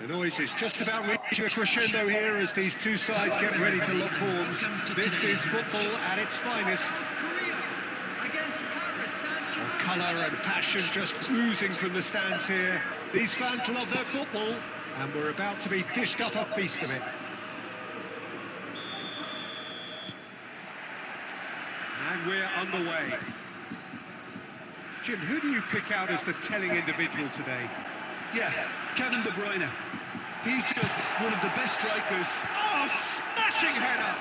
The noise is just about reaching a crescendo here as these two sides get ready to lock horns. This is football at its finest. Colour and passion just oozing from the stands here. These fans love their football, and we're about to be dished up a feast of it. And we're underway. Jim, who do you pick out as the telling individual today? Yeah, Kevin De Bruyne. He's just one of the best strikers. Oh, smashing header!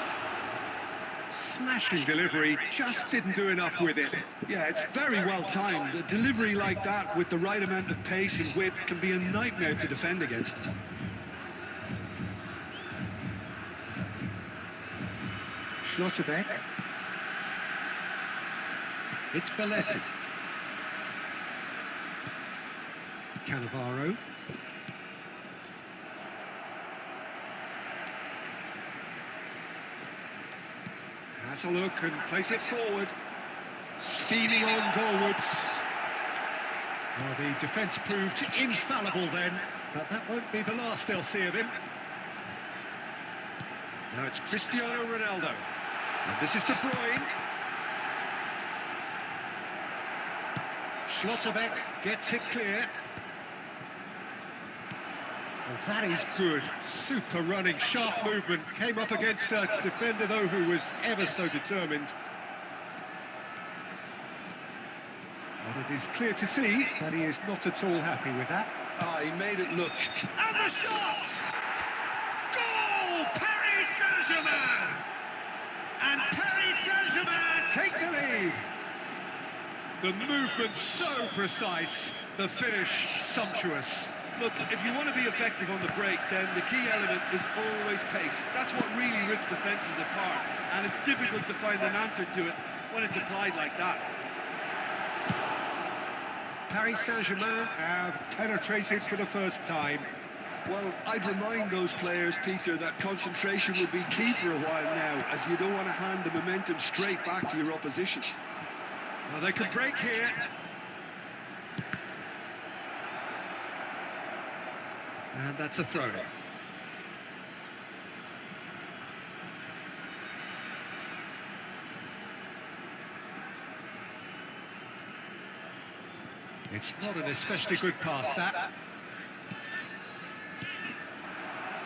Smashing delivery, just didn't do enough with it. Yeah, it's very well timed. A delivery like that with the right amount of pace and whip can be a nightmare to defend against. Schlotterbeck. It's Belletti. Cannavaro. Has a look and plays it forward. Steaming on goalwards. Well, the defence proved infallible then, but that won't be the last they'll see of him. Now it's Cristiano Ronaldo. And this is De Bruyne. Schlotterbeck gets it clear. Well, that is good. Super running, sharp movement. Came up against a defender, though, who was ever so determined. And it is clear to see that he is not at all happy with that. Ah, he made it look. And the shot! Goal! Paris Saint-Germain! And Paris Saint-Germain take the lead. The movement so precise, the finish sumptuous. Look, if you want to be effective on the break, then the key element is always pace. That's what really rips defences apart, and it's difficult to find an answer to it when it's applied like that. Paris Saint-Germain have penetrated for the first time. Well, I'd remind those players, Peter, that concentration will be key for a while now, as you don't want to hand the momentum straight back to your opposition. Well, they can break here. And that's a throw. It's not an especially good pass, that.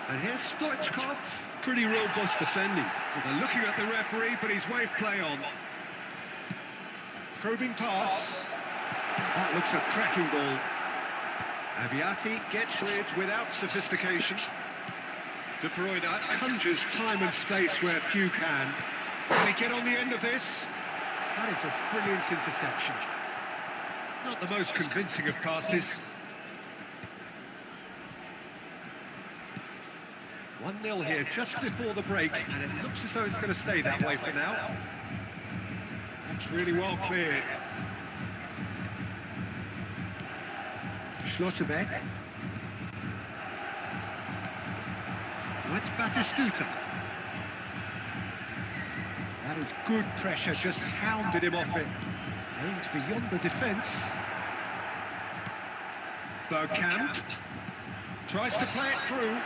And here's Stoichkov. Pretty robust defending. Well, they're looking at the referee, but he's waved play on. Probing pass. That looks a cracking ball. Abiati gets rid without sophistication. De Bruyne conjures time and space where few can. Can he get on the end of this? That is a brilliant interception. Not the most convincing of passes. 1-0 here just before the break, and it looks as though it's going to stay that way for now. That's really well cleared. Schlotterbeck. Now it's Batistuta. That is good pressure, just hounded him off it. Aimed beyond the defence. Bergkamp tries to play it through.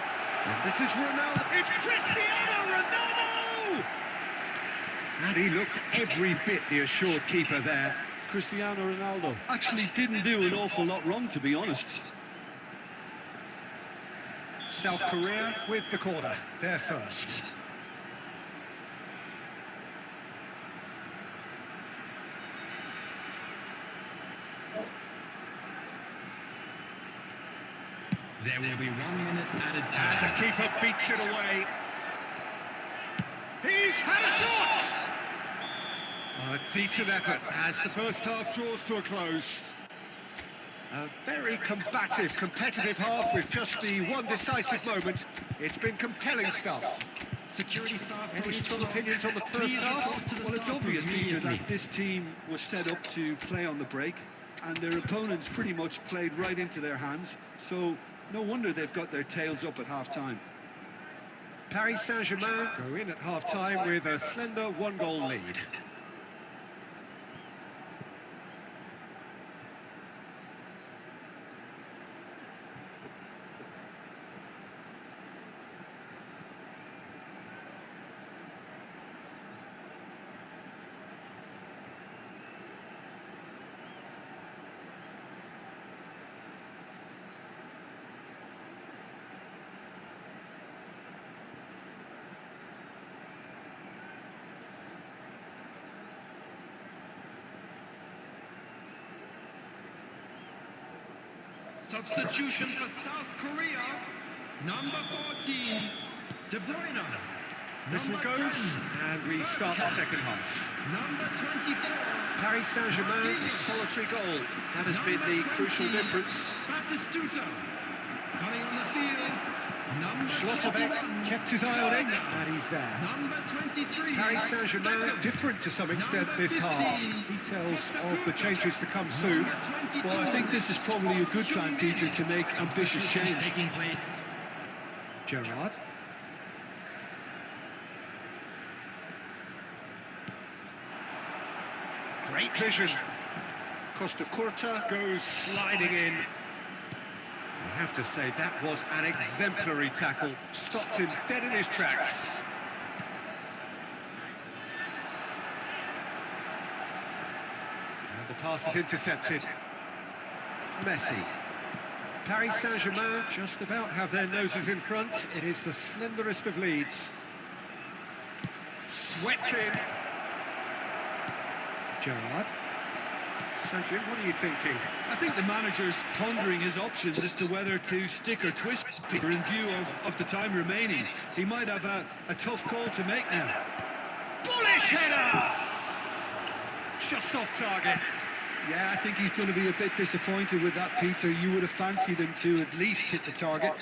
And this is Ronaldo. It's Cristiano Ronaldo! And he looked every bit the assured keeper there. Cristiano Ronaldo actually didn't do an awful lot wrong, to be honest. South Korea with the corner, they're first. There will be 1 minute added time. And the keeper beats it away. He's had a shot! A decent effort as the first half draws to a close. A very combative, competitive half with just the one decisive moment. It's been compelling stuff. Security staff. Any strong opinions on the first half? Well, it's obvious, Peter, that this team was set up to play on the break, and their opponents pretty much played right into their hands, so no wonder they've got their tails up at half-time. Paris Saint-Germain go in at half-time with a slender 1-goal lead. Substitution for South Korea. Number 14, De Bruyne. Whistle goes, and we start the second half. Number 24. Paris Saint-Germain, a solitary goal. That has been the crucial difference. Batistuta coming on the field. Number Schlotterbeck 21. kept his eye on it, and he's there. Number 23. Paris Saint-Germain different to some extent this half. Details of the changes to come soon. Well, I think this is probably a good time, Peter, to make ambitious change. Taking place. Gerrard. Great vision. Costa Curta goes sliding in. I have to say, that was an exemplary tackle. Stopped him dead in his tracks. And the pass is intercepted. Messi. Paris Saint-Germain just about have their noses in front. It is the slenderest of leads. Swept in. Gerrard. So, Jim, what are you thinking? I think the manager's pondering his options as to whether to stick or twist, Peter, in view of the time remaining. He might have a tough call to make now. Bullish header! Just off target. Yeah, I think he's going to be a bit disappointed with that, Peter. You would have fancied him to at least hit the target.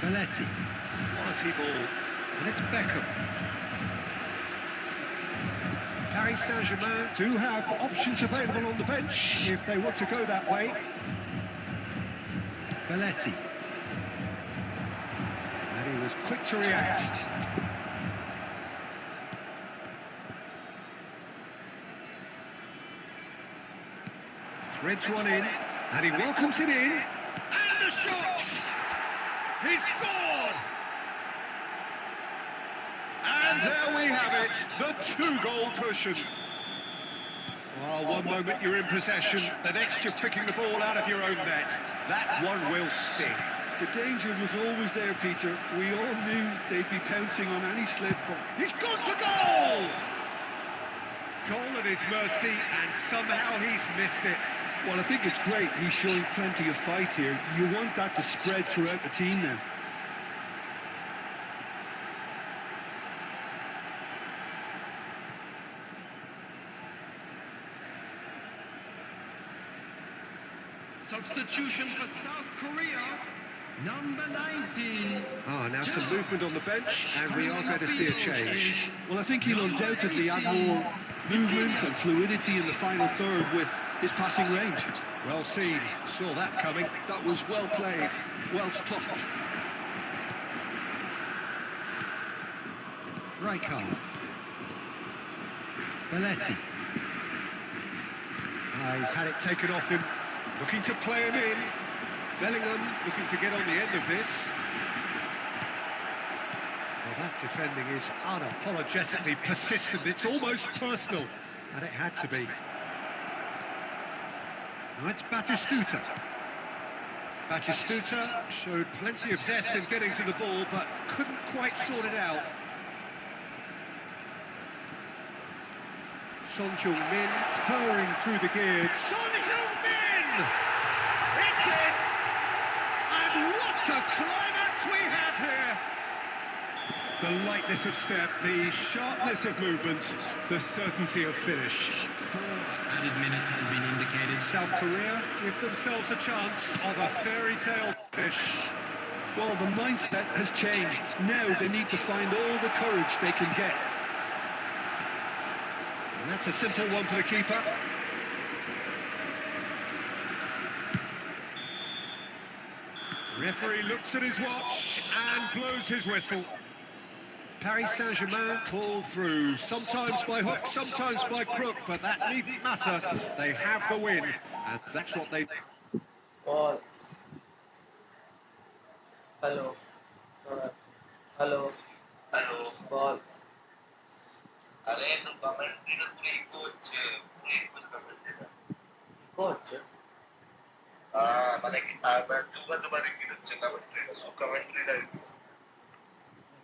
Belletti. Quality ball. And it's Beckham. Paris Saint-Germain do have options available on the bench if they want to go that way. Belletti. And he was quick to react. Threads one in, and he welcomes it in. And the shot! He's scored! And there we have it, the 2-goal cushion. Well, one moment you're in possession, the next you're picking the ball out of your own net. That one will sting. The danger was always there, Peter. We all knew they'd be pouncing on any slip, but He's gone for goal! Goal at his mercy, and somehow he's missed it. well, I think it's great. He's showing plenty of fight here. You want that to spread throughout the team now. Substitution for South Korea, number 19. Now some movement on the bench, and we are going to see a change. Well, I think he'll undoubtedly add more movement and fluidity in the final third with his passing range. Well seen, saw that coming. That was well played, well stopped. Rijkaard. Belletti. He's had it taken off him, looking to play him in. Bellingham looking to get on the end of this. Well, that defending is unapologetically persistent. It's almost personal, and it had to be. Now it's Batistuta. Batistuta showed plenty of zest in getting to the ball, but couldn't quite sort it out. Son Heung-min purring through the gears. Son Heung-min! It's in! And what a climax we have here! The lightness of step, the sharpness of movement, the certainty of finish. 4 added minutes has been indicated. South Korea give themselves a chance of a fairy tale finish. Well, the mindset has changed. Now they need to find all the courage they can get. And that's a simple one for the keeper. Referee looks at his watch and blows his whistle. Paris Saint-Germain pull through, sometimes by hook, sometimes by crook, but that needn't matter. They have the win, and that's what they... Ball. Hello. Hello. Hello Ball. अरे तो commentary तो पूरी कुछ commentary था Coach. माने कि मैं तुम्हारे की से कमेंट्री ला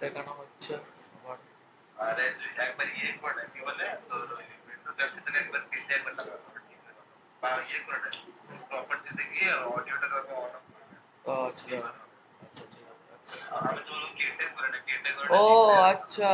দেখানো হচ্ছে আবার अरे एक बार ये कोड है कि बोले तो जब तक एक बार किल एक बार लगा ठीक है ये कोड है प्रॉपर्टी देखिए ऑडियो का ऑन আচ্ছা ঠিক আছে আমি তো কেটে করে ও আচ্ছা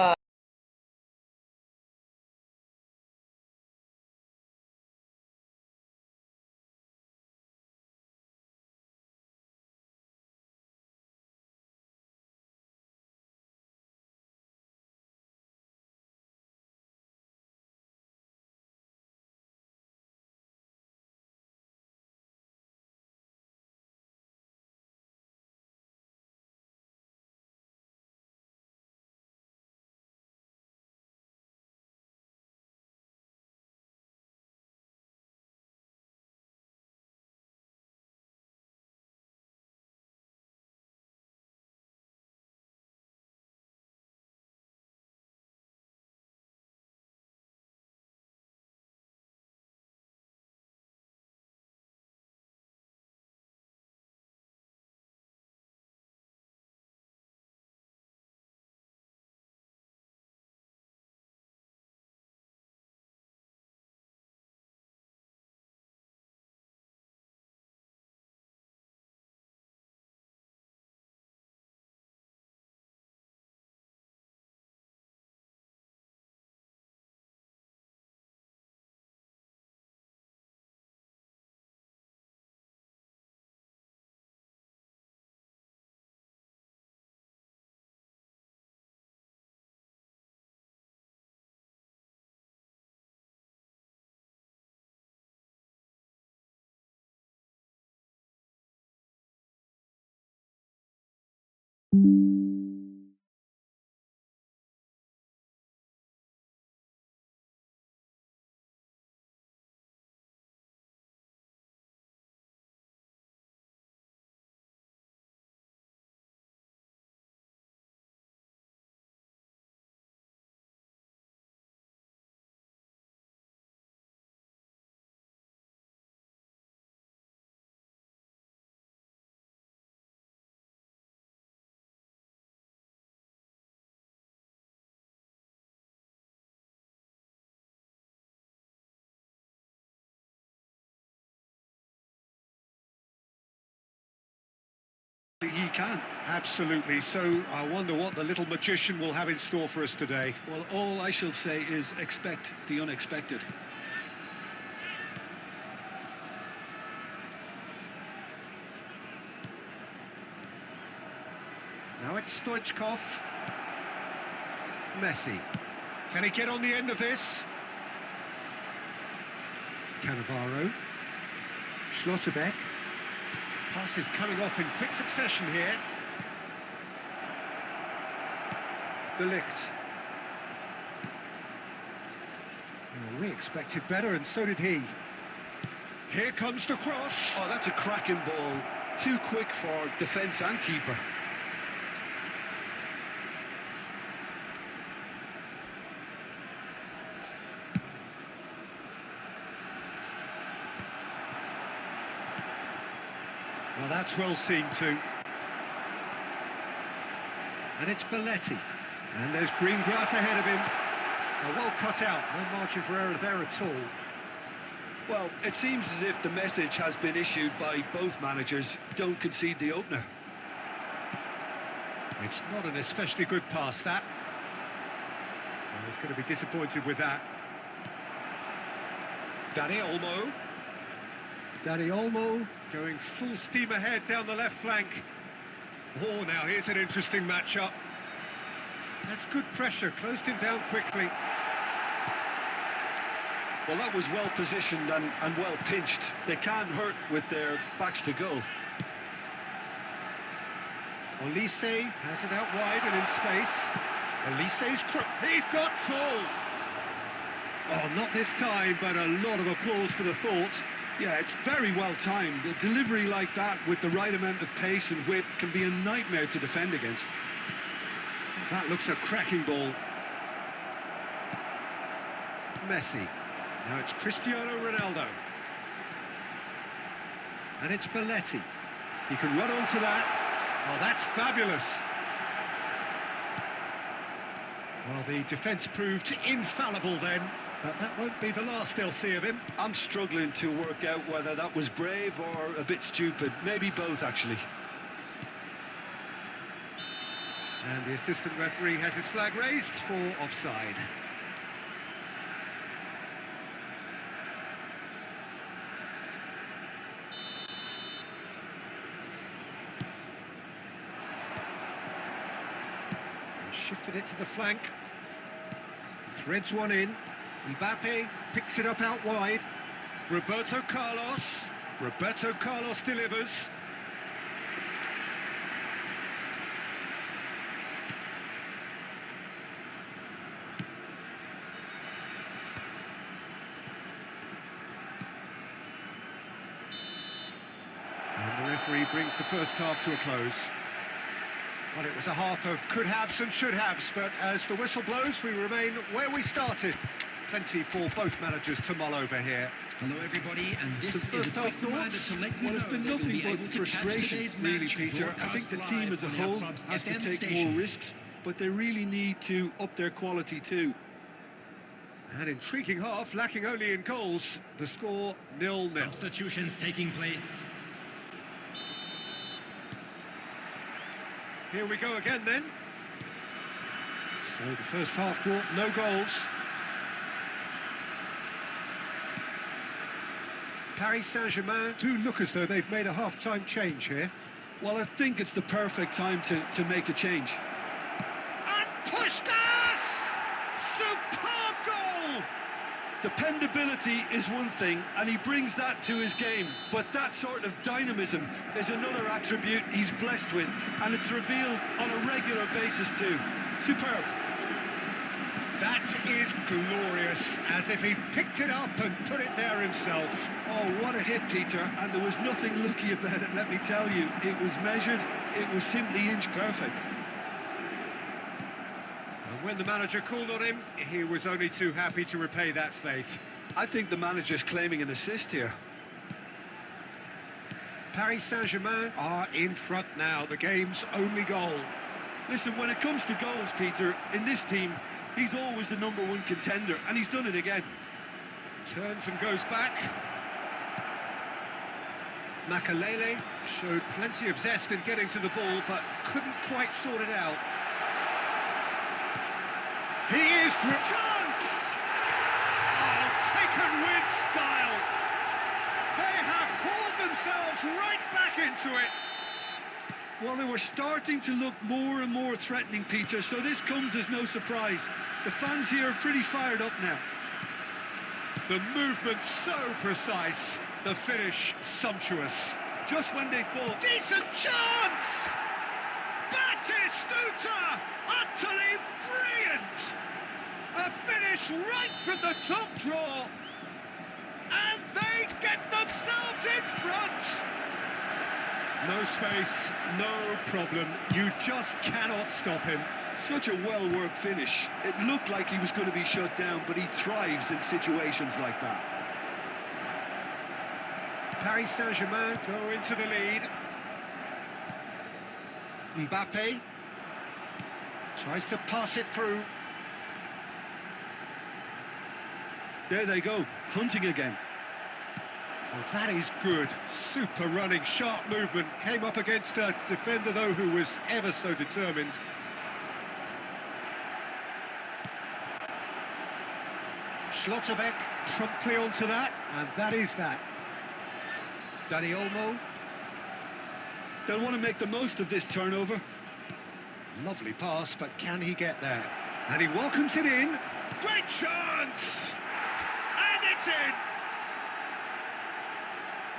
can. Absolutely. So I wonder what the little magician will have in store for us today. Well, all I shall say is expect the unexpected. Now it's Stoichkov. Messi. Can he get on the end of this? Cannavaro. Schlotterbeck. Passes coming off in quick succession here. De Ligt. Oh, we expected better, and so did he. Here comes the cross. Oh, that's a cracking ball. Too quick for defence and keeper. Well, that's well seen too. And it's Belletti. And there's green grass ahead of him. Well cut out, no margin for error there at all. Well, it seems as if the message has been issued by both managers: don't concede the opener. It's not an especially good pass, that. Well, he's going to be disappointed with that. Dani Olmo. Dani Olmo going full steam ahead down the left flank. Oh, now here's an interesting matchup. That's good pressure, closed him down quickly. Well, that was well positioned and well pinched. They can't hurt with their backs to goal. Olise has it out wide and in space. Olise's he's got full. Oh, not this time, but a lot of applause for the thought. Yeah, it's very well timed. A delivery like that with the right amount of pace and whip can be a nightmare to defend against. That looks a cracking ball. Messi. Now it's Cristiano Ronaldo. And it's Belletti. He can run onto that. Oh, that's fabulous. Well, the defence proved infallible then, but that won't be the last they'll see of him. I'm struggling to work out whether that was brave or a bit stupid. Maybe both, actually. And the assistant referee has his flag raised for offside. Shifted it to the flank. Threads one in. Mbappe picks it up out wide. Roberto Carlos. Roberto Carlos delivers. And the referee brings the first half to a close. Well, it was a half of could-haves and should-haves, but as the whistle blows, we remain where we started. Plenty for both managers to mull over here. Hello, everybody, and this Some is first a quick half reminder thoughts? to let you Well, it's know been that you'll nothing be but able to catch frustration, today's really, match Peter. I think the broadcast team as a live on our whole club's has to FM take station. more risks, but they really need to up their quality too. An intriguing half, lacking only in goals. The score 0-0. Substitutions taking place. Here we go again then. So the first half brought no goals. Paris Saint-Germain do look as though they've made a half-time change here. Well, I think it's the perfect time to make a change. And Puskás! Superb goal! Dependability is one thing, and he brings that to his game, but that sort of dynamism is another attribute he's blessed with, and it's revealed on a regular basis too. Superb. That is glorious, as if he picked it up and put it there himself. Oh, what a hit, Peter, and there was nothing lucky about it, let me tell you. It was measured, it was simply inch perfect. And when the manager called on him, he was only too happy to repay that faith. I think the manager's claiming an assist here. Paris Saint-Germain are in front now, the game's only goal. Listen, when it comes to goals, Peter, in this team, he's always the #1 contender, and he's done it again. Turns and goes back. Makalele Showed plenty of zest in getting to the ball, but couldn't quite sort it out. He is through. Chance! Oh, taken with style. They have hauled themselves right back into it. Well, they were starting to look more and more threatening, Peter, so this comes as no surprise. The fans here are pretty fired up now. The movement so precise, the finish sumptuous. Just when they thought... Decent chance! Batistuta! Utterly brilliant! A finish right from the top draw. And they get themselves in front! No space, no problem. You just cannot stop him. Such a well-worked finish. It looked like he was going to be shut down, but he thrives in situations like that. Paris Saint-Germain go into the lead. Mbappe tries to pass it through. There they go, hunting again. Well, that is good. Super running, sharp movement. Came up against a defender, though, who was ever so determined. Schlotterbeck promptly onto that, and that is that. Dani Olmo. They'll want to make the most of this turnover. Lovely pass, but can he get there? And he welcomes it in. Great chance! And it's in!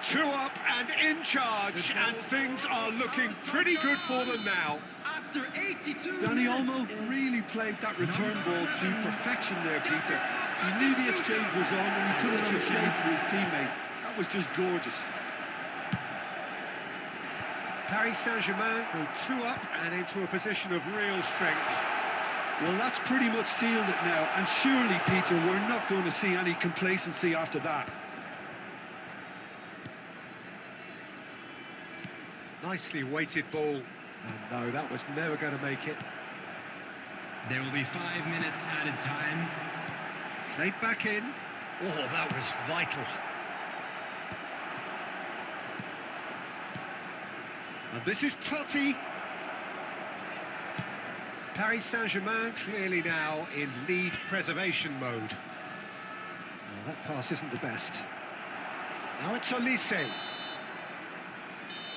2 up and in charge, and things are looking pretty good for them now. After 82 Dani minutes Olmo is really played that return ball to perfection there, Peter. He knew the exchange was on and he put it on a plate for his teammate. That was just gorgeous. Paris Saint-Germain go 2 up and into a position of real strength. Well, that's pretty much sealed it now, and surely, Peter, we're not going to see any complacency after that. Nicely weighted ball. And no, that was never going to make it. there will be 5 minutes added time. Played back in. Oh, that was vital. And this is Totti. Paris Saint-Germain clearly now in lead preservation mode. Well, that pass isn't the best. Now it's Olise.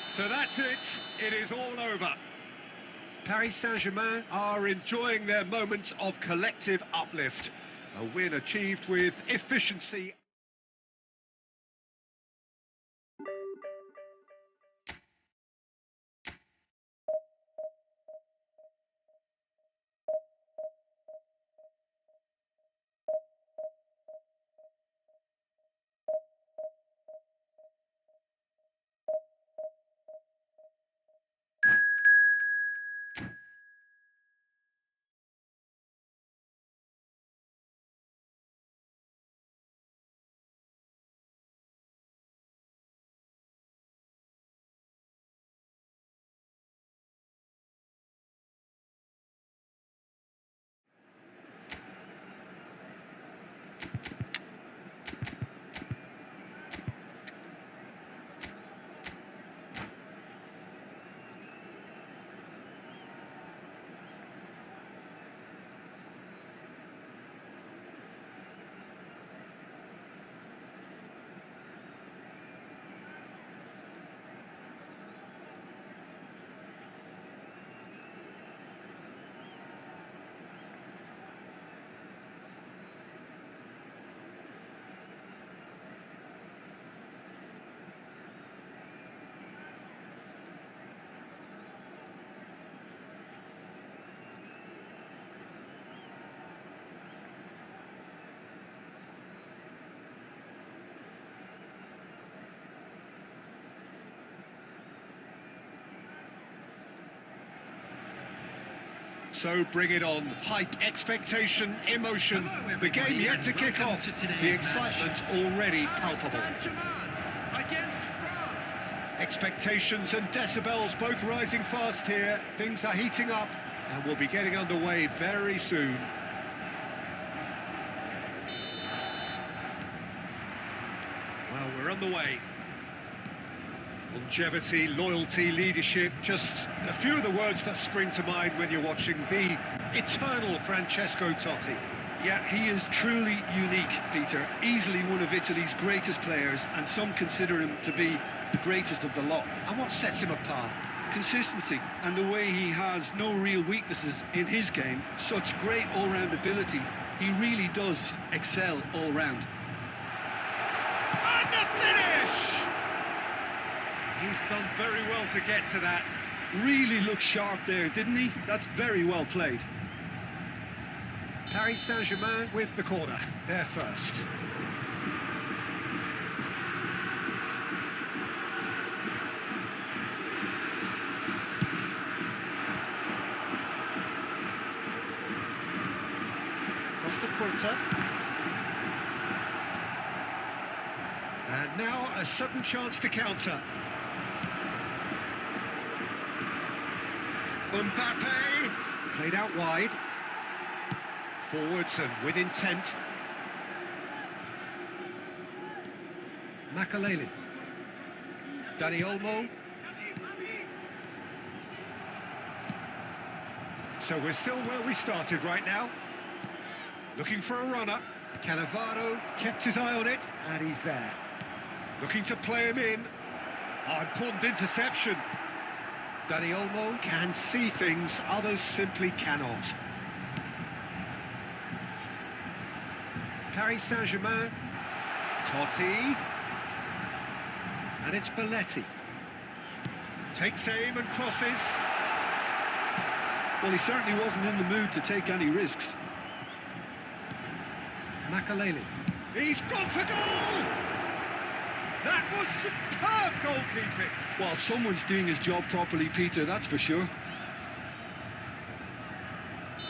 So that's it. It is all over. Paris Saint-Germain are enjoying their moments of collective uplift. A win achieved with efficiency. So bring it on. Hype, expectation, emotion. The game yet to kick off. The excitement already palpable. Against France. Expectations and decibels both rising fast here. Things are heating up and we'll be getting underway very soon. Well, we're on the way. Longevity, loyalty, leadership, just a few of the words that spring to mind when you're watching the eternal Francesco Totti. Yeah, he is truly unique, Peter. Easily one of Italy's greatest players, and some consider him to be the greatest of the lot. And what sets him apart? Consistency and the way he has no real weaknesses in his game. Such great all-round ability. He really does excel all round. And the finish! He's done very well to get to that. Really looked sharp there, didn't he? That's very well played. Paris Saint-Germain with the corner. They're first. Costa Curta. And now a sudden chance to counter. Mbappe, played out wide. Forwards and with intent. Makaleli. Dani Olmo. So we're still where we started right now. Looking for a runner. Cannavaro kept his eye on it, and he's there. Looking to play him in. Oh, important interception. Dani Olmo can see things others simply cannot. Paris Saint-Germain. Totti. And it's Belletti. Takes aim and crosses. Well, he certainly wasn't in the mood to take any risks. Makaleli. He's gone for goal! That was superb goalkeeping. Well, someone's doing his job properly, Peter, that's for sure.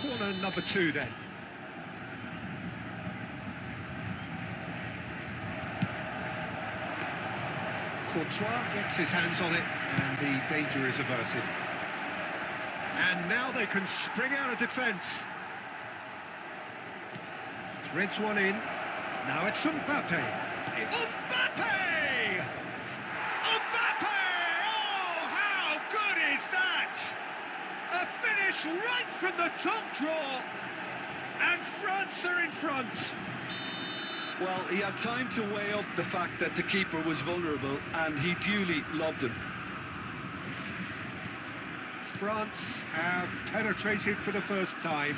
Corner number 2 then. Courtois gets his hands on it and the danger is averted. And now they can spring out of defence. Threads one in. Now it's Mbappe. Mbappe! Mbappe! Oh, how good is that? A finish right from the top draw. And France are in front. Well, he had time to weigh up the fact that the keeper was vulnerable, and he duly lobbed him. France have penetrated for the first time.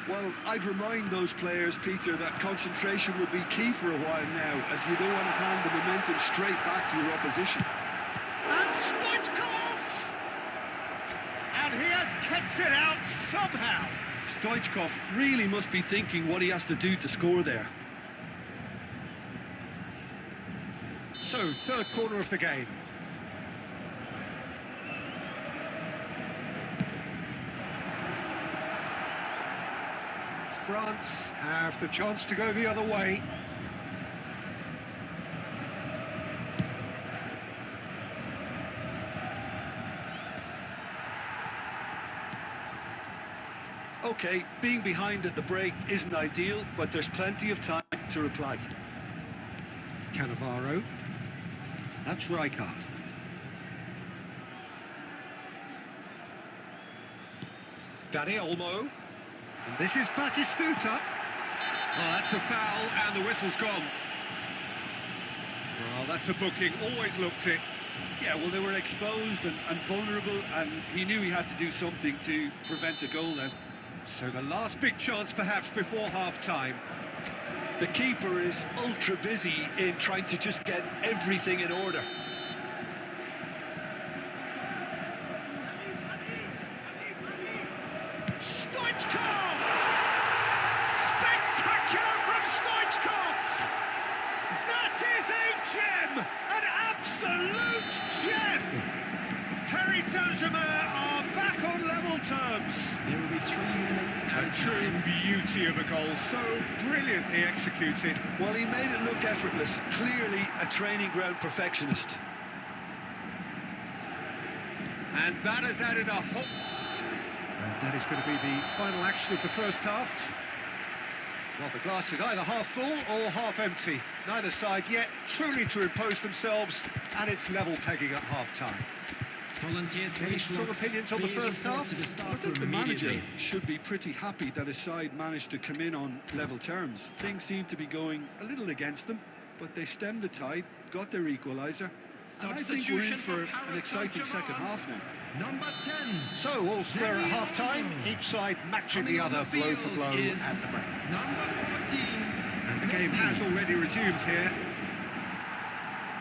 Well, I'd remind those players, Peter, that concentration will be key for a while now, as you don't want to hand the momentum straight back to your opposition. And Stoichkov! And he has kept it out somehow. Stoichkov really must be thinking what he has to do to score there. So, third corner of the game. France have the chance to go the other way. OK, being behind at the break isn't ideal, but there's plenty of time to reply. Cannavaro. That's Rijkaard. Dani Olmo. And this is Batistuta. Oh, that's a foul, and the whistle's gone. Well, that's a booking, always looked it. Yeah, well, they were exposed and vulnerable, and he knew he had to do something to prevent a goal then. So the last big chance, perhaps, before half-time. The keeper is ultra busy in trying to just get everything in order. Stoichkov! Spectacular from Stoichkov! That is a gem! An absolute gem! Paris Saint-Germain are back on level terms. There will be 3 minutes. A true beauty of a goal, so brilliantly executed. Well, he made it look effortless. Clearly a training ground perfectionist. And that has added a whole... And that is going to be the final action of the first half. Well, the glass is either half full or half empty. Neither side yet truly to impose themselves, and it's level pegging at half-time. Volunteers Any strong opinions on the first half? I think the manager should be pretty happy that his side managed to come in on level terms. Things seem to be going a little against them, but they stemmed the tide, got their equaliser, and I think we're in for an exciting second half now. Number 10. So, all square at half-time, each side matching the other blow for blow at the break. Number 14. And the game has already resumed here.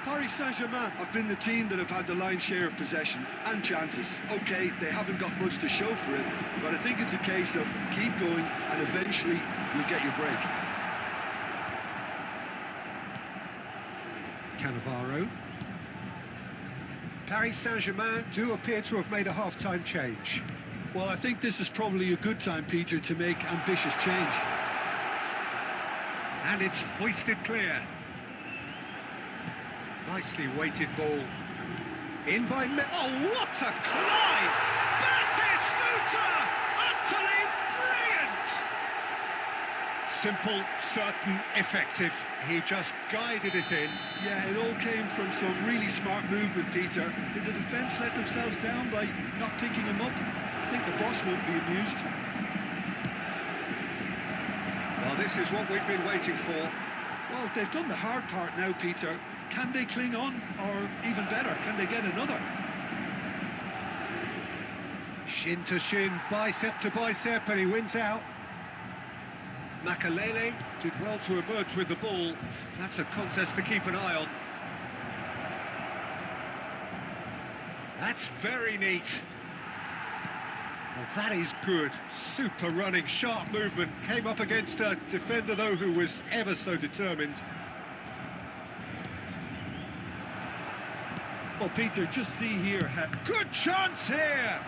Paris Saint-Germain have been the team that have had the lion's share of possession and chances. OK, they haven't got much to show for it, but I think it's a case of keep going and eventually you'll get your break. Cannavaro. Paris Saint-Germain do appear to have made a half-time change. Well, I think this is probably a good time, Peter, to make ambitious change. And it's hoisted clear. Nicely weighted ball. In by... Oh, what a climb! Batistuta! Utterly brilliant! Simple, certain, effective. He just guided it in. Yeah, it all came from some really smart movement, Peter. Did the defence let themselves down by not picking him up? I think the boss won't be amused. Well, this is what we've been waiting for. Well, they've done the hard part now, Peter. Can they cling on? Or even better, can they get another? Shin to shin, bicep to bicep, and he wins out. Makalele did well to emerge with the ball. That's a contest to keep an eye on. That's very neat. Well, that is good. Super running, sharp movement. Came up against a defender, though, who was ever so determined. Well, Peter, just see here. Good chance here!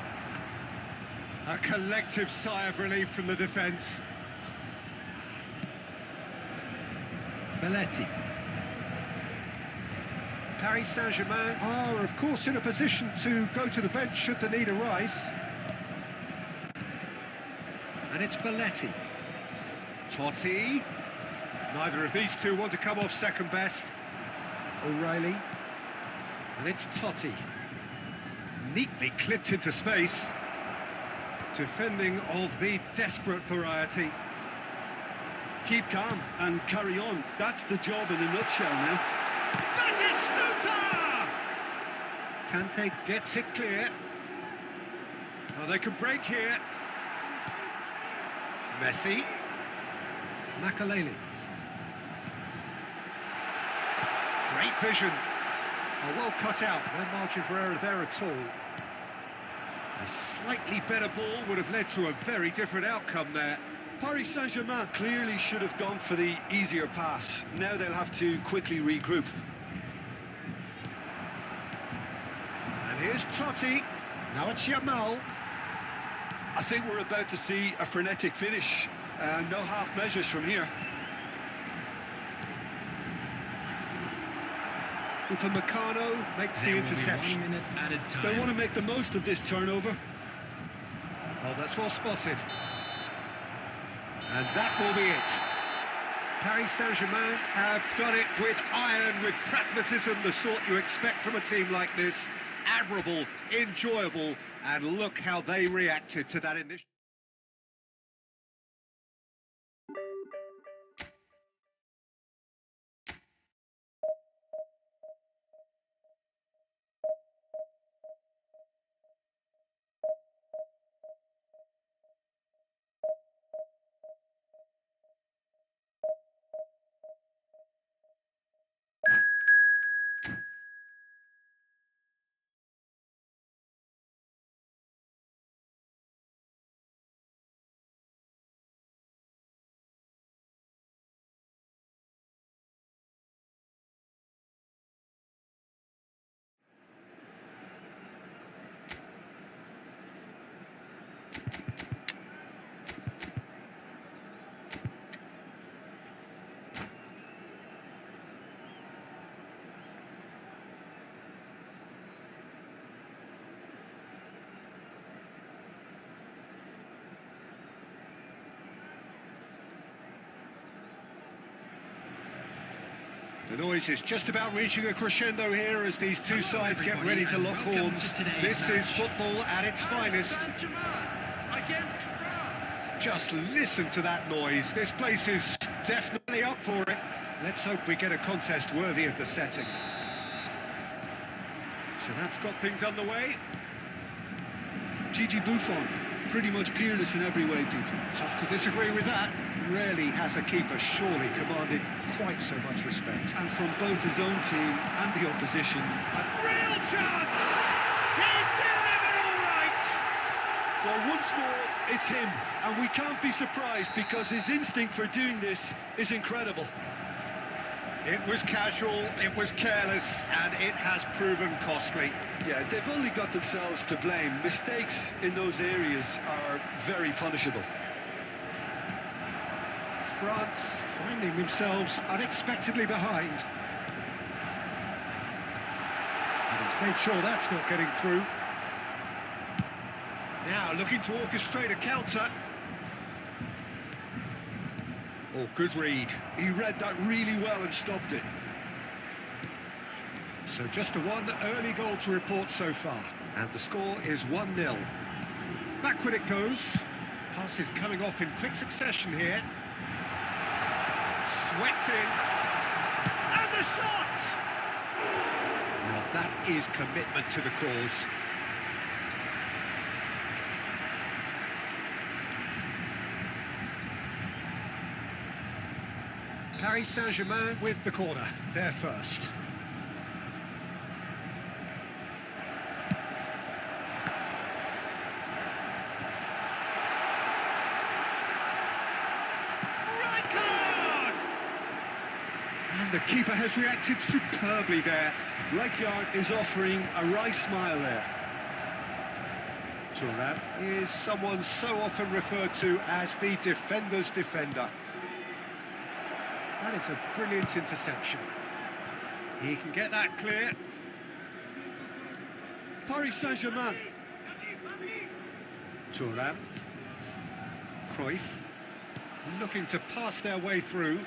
A collective sigh of relief from the defence. Belletti. Paris Saint-Germain are, of course, in a position to go to the bench should the need arise. And it's Belletti. Totti. Neither of these two want to come off second best. O'Reilly. And it's Totti. Neatly clipped into space. Defending of the desperate variety. Keep calm and carry on. That's the job in a nutshell now. Batistuta! Kante gets it clear. Oh, they could break here. Messi. Makalele. Great vision. Oh, well cut out. No margin for error there at all. A slightly better ball would have led to a very different outcome there. Paris Saint-Germain clearly should have gone for the easier pass. Now they'll have to quickly regroup. And here's Totti. Now it's Yamal. I think we're about to see a frenetic finish. No half measures from here. Upamecano makes the interception. 1 minute added time. They want to make the most of this turnover. Oh, that's well spotted. And that will be it. Paris Saint-Germain have done it with iron, with pragmatism, the sort you expect from a team like this. Admirable, enjoyable, and look how they reacted to that initial... The noise is just about reaching a crescendo here as these two sides get ready to lock horns. This is football at its finest. Against France. Just listen to that noise. This place is definitely up for it. Let's hope we get a contest worthy of the setting. So that's got things underway. Gigi Buffon, pretty much peerless in every way, Peter. Tough to disagree with that. Rarely has a keeper surely commanded quite so much respect. And from both his own team and the opposition. A real chance! He's delivered all right! Well, once more, it's him. And we can't be surprised because his instinct for doing this is incredible. It was casual, it was careless, and it has proven costly. Yeah, they've only got themselves to blame. Mistakes in those areas are very punishable. France finding themselves unexpectedly behind. And he's made sure that's not getting through. Now looking to orchestrate a counter. Oh, good read. He read that really well and stopped it. So just a one early goal to report so far. And the score is 1-0. Backward it goes. Passes coming off in quick succession here. Swept in. And the shot! Now that is commitment to the cause. Paris Saint-Germain with the corner, there first. And the keeper has reacted superbly there. Rijkaard is offering a wry smile there. Thuram is someone so often referred to as the defender's defender. That is a brilliant interception. He can get that clear. Paris Saint-Germain. Thuram. Cruyff. Looking to pass their way through.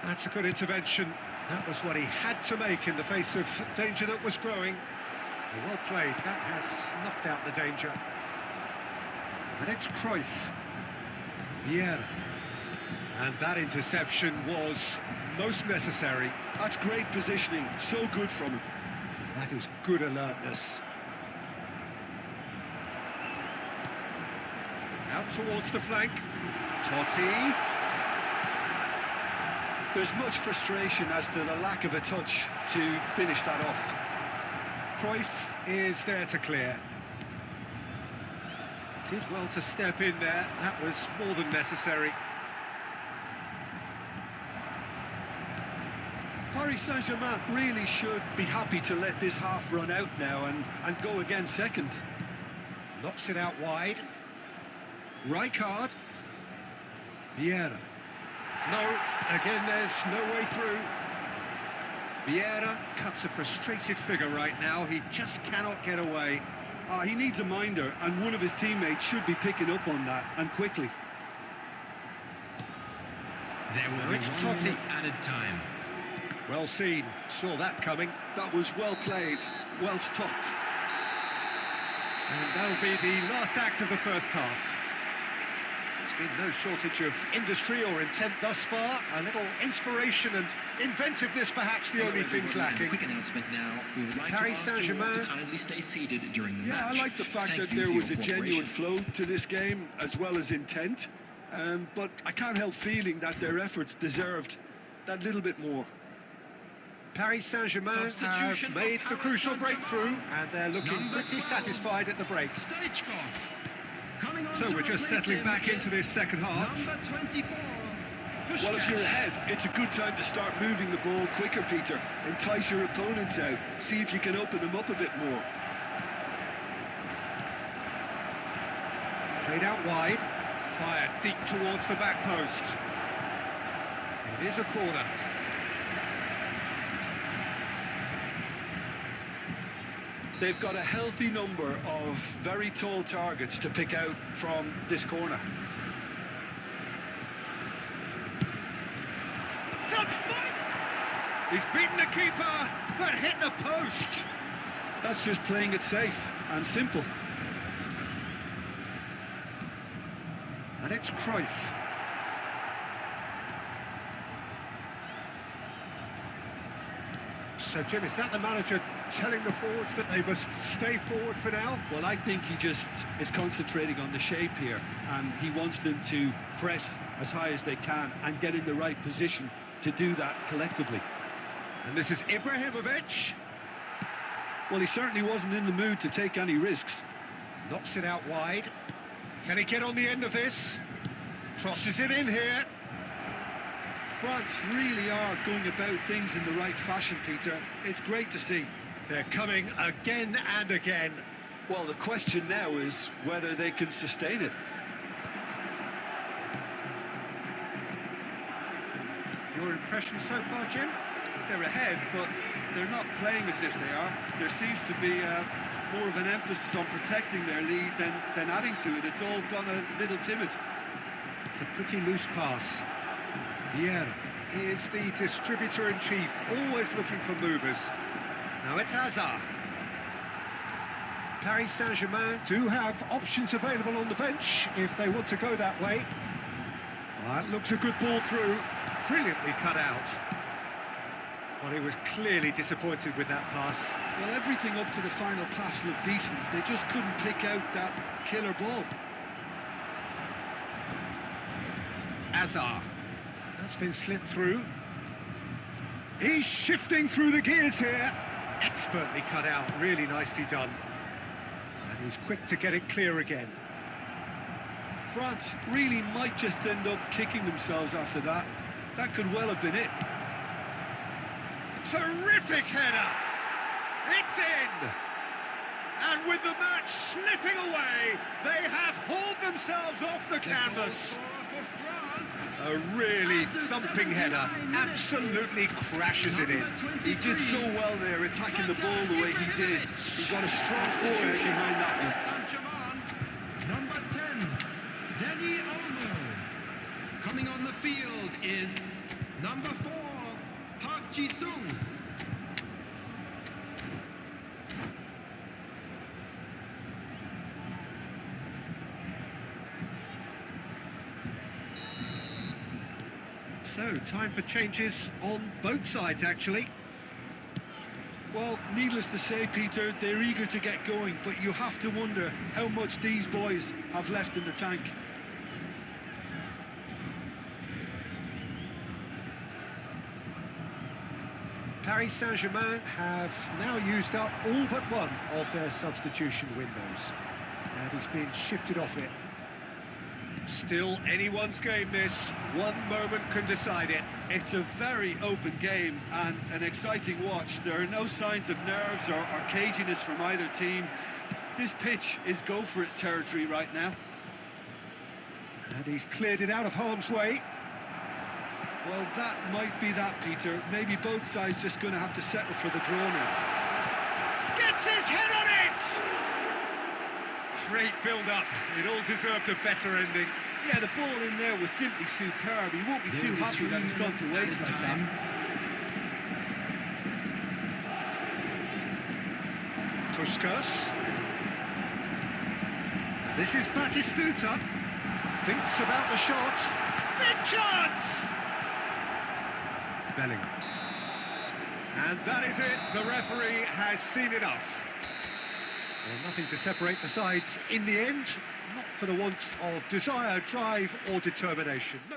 That's a good intervention. That was what he had to make in the face of danger that was growing. Well played. That has snuffed out the danger. And it's Cruyff. Vieira. And that interception was most necessary. That's great positioning. So good from him. That is good alertness. Out towards the flank. Totti. There's much frustration as to the lack of a touch to finish that off. Cruyff is there to clear. Did well to step in there. That was more than necessary. Paris Saint-Germain really should be happy to let this half run out now and go again second. Knocks it out wide. Rijkaard. Vieira. No, again there's no way through. Vieira cuts a frustrated figure right now. He just cannot get away. He needs a minder, and one of his teammates should be picking up on that, and quickly. There will be It's one Totti. more added time. Well seen, saw that coming. That was well played, well stopped. And that'll be the last act of the first half. There's been no shortage of industry or intent thus far. A little inspiration and inventiveness, perhaps the only things lacking. Quick announcement now. We would like Paris to ask you all Saint-Germain. to kindly stay seated during the Yeah, match. I like the fact Thank that you there for was a your genuine cooperation. flow to this game, as well as intent. But I can't help feeling that their efforts deserved that little bit more. Paris Saint-Germain Substitution have made for the Paris crucial Saint-Germain. breakthrough, and they're looking Number pretty 12. satisfied at the break. Stoichkov. Coming on So to we're just replace settling him back into is this second half. Number 24. Well, if you're Puskás. ahead, it's a good time to start moving the ball quicker, Peter. Entice your opponents out. See if you can open them up a bit more. Played out wide, fired deep towards the back post. It is a corner. They've got a healthy number of very tall targets to pick out from this corner. It's a... He's beaten the keeper, but hit the post. That's just playing it safe and simple. And it's Cruyff. So, Jim, is that the manager telling the forwards that they must stay forward for now? Well, I think he just is concentrating on the shape here, and he wants them to press as high as they can and get in the right position to do that collectively. And this is Ibrahimovic. Well, he certainly wasn't in the mood to take any risks. Knocks it out wide. Can he get on the end of this? Crosses it in here. France really are going about things in the right fashion, Peter. It's great to see. They're coming again and again. Well, the question now is whether they can sustain it. Your impression so far, Jim? They're ahead, but they're not playing as if they are. There seems to be more of an emphasis on protecting their lead than adding to it. It's all gone a little timid. It's a pretty loose pass. Vieira is the distributor-in-chief, always looking for movers. Now it's Hazard. Paris Saint-Germain do have options available on the bench if they want to go that way. That looks a good ball through. Brilliantly cut out. Well, he was clearly disappointed with that pass. Well, everything up to the final pass looked decent. They just couldn't pick out that killer ball. Hazard. That's been slipped through. He's shifting through the gears here. Expertly cut out, really nicely done. And he's quick to get it clear again. France really might just end up kicking themselves after that. That could well have been it. Terrific header! It's in! And with the match slipping away, they have hauled themselves off the canvas. A really thumping header, absolutely crashes it in. He did so well there, attacking the ball the way he did. He got a strong forehead behind that one. Number 10, Deni Olmo. Coming on the field is number 4, Park Ji-sung. So, time for changes on both sides, actually. Well, needless to say, Peter, they're eager to get going, but you have to wonder how much these boys have left in the tank. Paris Saint-Germain have now used up all but one of their substitution windows. And he's been shifted off it. Still anyone's game, this. One moment can decide it. It's a very open game and an exciting watch. There are no signs of nerves or caginess from either team. This pitch is go-for-it territory right now. And he's cleared it out of harm's way. Well, that might be that, Peter. Maybe both sides just going to have to settle for the draw now. Gets his head on it! Great build-up. It all deserved a better ending. Yeah, the ball in there was simply superb. He won't be too happy that it's gone to waste like that. Puskas. This is Batistuta. Thinks about the shot. Big chance! Bellingham. And that is it. The referee has seen enough. Well, nothing to separate the sides in the end, not for the want of desire, drive or determination. No.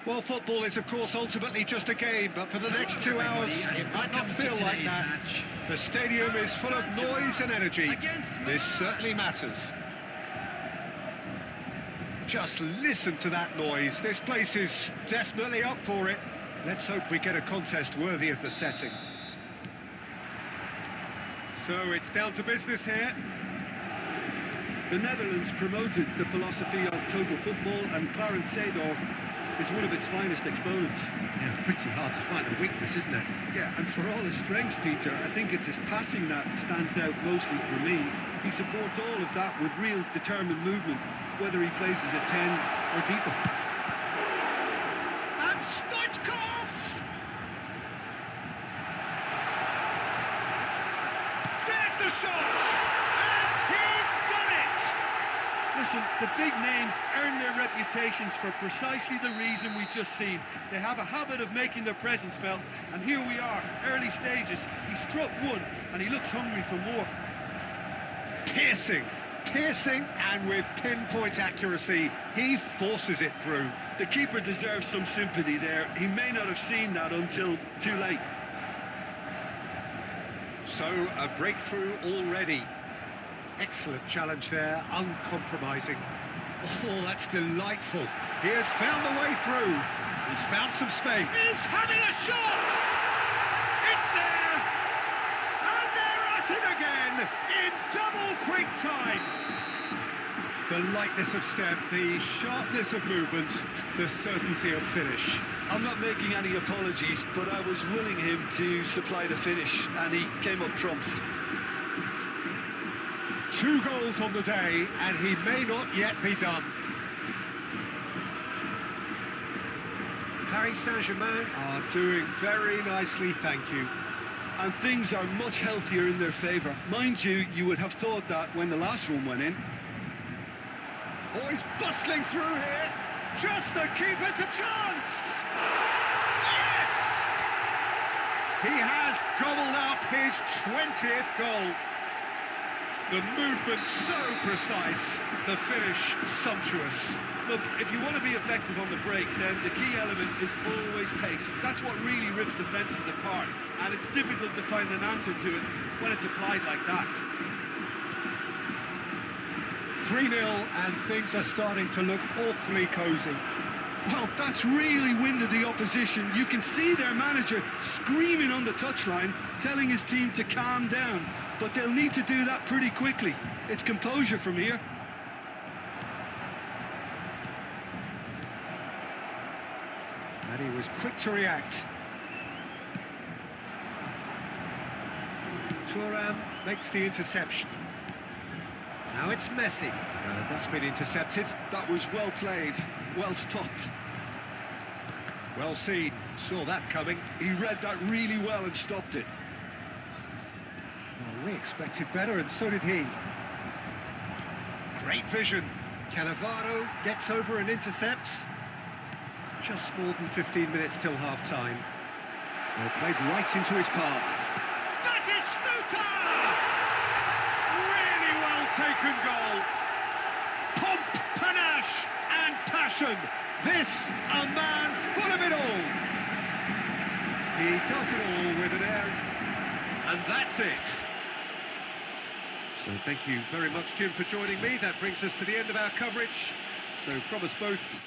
Well, football is, of course, ultimately just a game, but for the next 2 hours, it might not feel like that. The stadium is full of noise and energy. This certainly matters. Just listen to that noise. This place is definitely up for it. Let's hope we get a contest worthy of the setting. So it's down to business here. The Netherlands promoted the philosophy of total football, and Clarence Seedorf is one of its finest exponents. Yeah, pretty hard to find a weakness, isn't it? Yeah, and for all his strengths, Peter, I think it's his passing that stands out mostly for me. He supports all of that with real determined movement, whether he plays as a 10 or deeper. And Stoichkov! There's the shot! And he's done it! Listen, the big names earn their reputations for precisely the reason we've just seen. They have a habit of making their presence felt, and here we are, early stages. He struck one, and he looks hungry for more. Piercing, and with pinpoint accuracy, he forces it through. The keeper deserves some sympathy there. He may not have seen that until too late. So, a breakthrough already. Excellent challenge there, uncompromising. Oh, that's delightful. He has found the way through. He's found some space. He's having a shot! It's there! And they're at it again in double quick time. The lightness of step, the sharpness of movement, the certainty of finish. I'm not making any apologies, but I was willing him to supply the finish, and he came up trumps. 2 goals on the day, and he may not yet be done. Paris Saint-Germain are doing very nicely, thank you. And things are much healthier in their favour. Mind you, you would have thought that when the last one went in. Oh, he's bustling through here. Just the keeper's a chance. Yes! He has gobbled up his 20th goal. The movement so precise, the finish sumptuous. Look, if you want to be effective on the break, then the key element is always pace. That's what really rips defences apart, and it's difficult to find an answer to it when it's applied like that. 3-0, and things are starting to look awfully cosy. Well, that's really winded the opposition. You can see their manager screaming on the touchline, telling his team to calm down, but they'll need to do that pretty quickly. It's composure from here. And he was quick to react. Thuram makes the interception. Now it's Messi. That's been intercepted. That was well played, well stopped. Well seen, saw that coming. He read that really well and stopped it. Well, we expected better, and so did he. Great vision. Cannavaro gets over and intercepts. Just more than 15 minutes till half-time. Well, played right into his path. Batistuta! Really well taken goal. Pomp, panache and passion. This, a man full of it all. He does it all with an air. And that's it. So thank you very much, Jim, for joining me. That brings us to the end of our coverage. So from us both...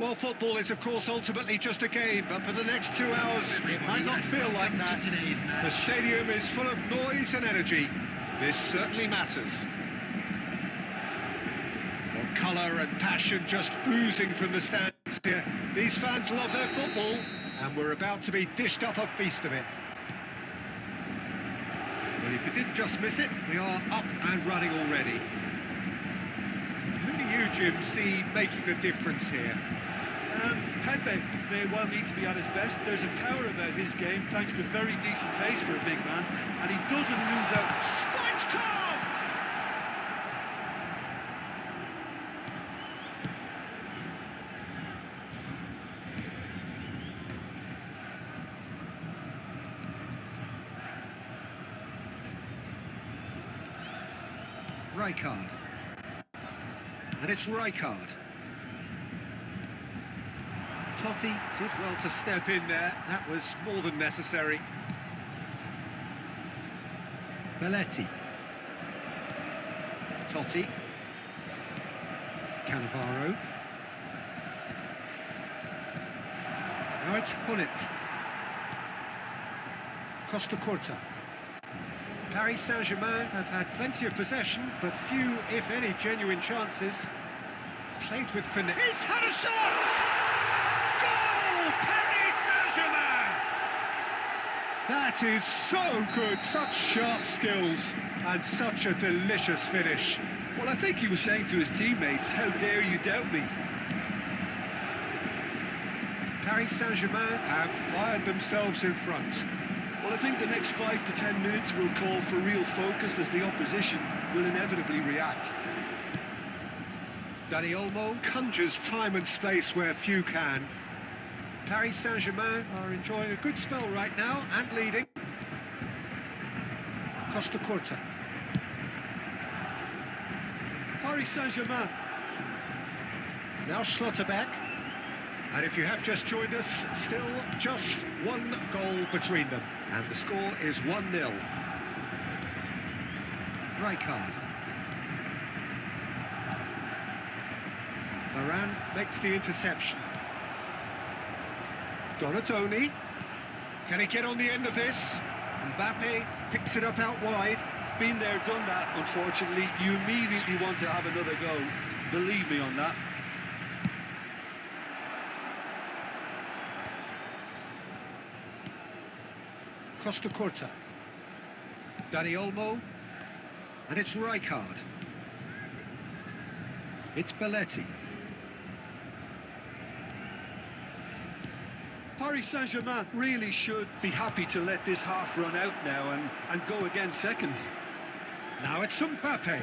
Well, football is, of course, ultimately just a game, but for the next 2 hours, it might not feel like that. The stadium is full of noise and energy. This certainly matters. Well, colour and passion just oozing from the stands here. These fans love their football, and we're about to be dished up a feast of it. Well, if you did just miss it, we are up and running already. Who do you, Jim, see making the difference here? Pepe may well need to be at his best. There's a power about his game, thanks to very decent pace for a big man, and he doesn't lose out. Stoichkov! Rijkaard. And it's Rijkaard. Totti did well to step in there. That was more than necessary. Belletti. Totti. Cannavaro. Now it's Hullet. Costa Curta. Paris Saint-Germain have had plenty of possession, but few, if any, genuine chances. Played with finesse. He's had a shot! Goal! Paris Saint-Germain! That is so good, such sharp skills, and such a delicious finish. Well, I think he was saying to his teammates, how dare you doubt me? Paris Saint-Germain have fired themselves in front. Well, I think the next 5 to 10 minutes will call for real focus as the opposition will inevitably react. Dani Olmo conjures time and space where few can. Paris Saint-Germain are enjoying a good spell right now and leading. Costa Curta. Paris Saint-Germain. Now Schlotterbeck. And if you have just joined us, still just one goal between them. And the score is 1-0. Rijkaard. Varane makes the interception. Donatoni. Can he get on the end of this? Mbappe picks it up out wide. Been there, done that, unfortunately. You immediately want to have another go. Believe me on that. Costa Curta. Dani Olmo. And it's Rijkaard. It's Belletti. Paris Saint-Germain really should be happy to let this half run out now and go again second. Now it's Mbappe.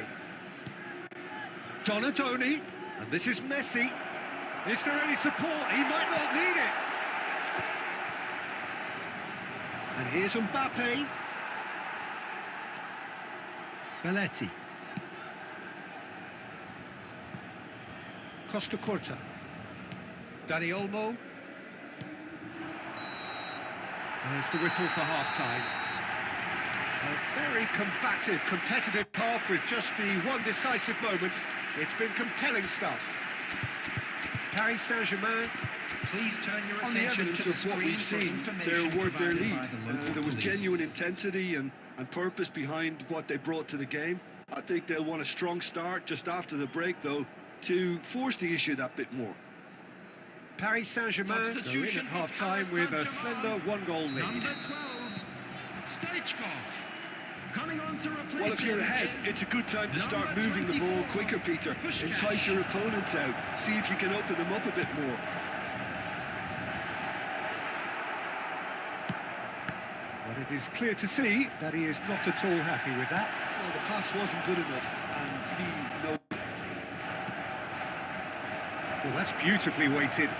Donatoni. And this is Messi. Is there any support? He might not need it. And here's Mbappe. Belletti. Costa Curta. Dani Olmo. There's the whistle for half-time. A very combative, competitive half with just the one decisive moment. It's been compelling stuff. Paris Saint-Germain. Please turn your On the attention evidence to of the what we've screen for seen, information they worth their provided lead. by the local There was police. genuine intensity and purpose behind what they brought to the game. I think they'll want a strong start just after the break, though, to force the issue that bit more. Paris Saint-Germain go in at Substitution for half-time Paris with a Saint-Germain. slender one-goal lead. Number 12, Stoichkov. Coming on to replace Well, if you're him ahead, is it's a good time to start number moving the ball 24, quicker, Peter. Pushkash. Entice your opponents out. See if you can open them up a bit more. But it is clear to see that he is not at all happy with that. Well, the pass wasn't good enough, and he knows it. Well, that's beautifully weighted.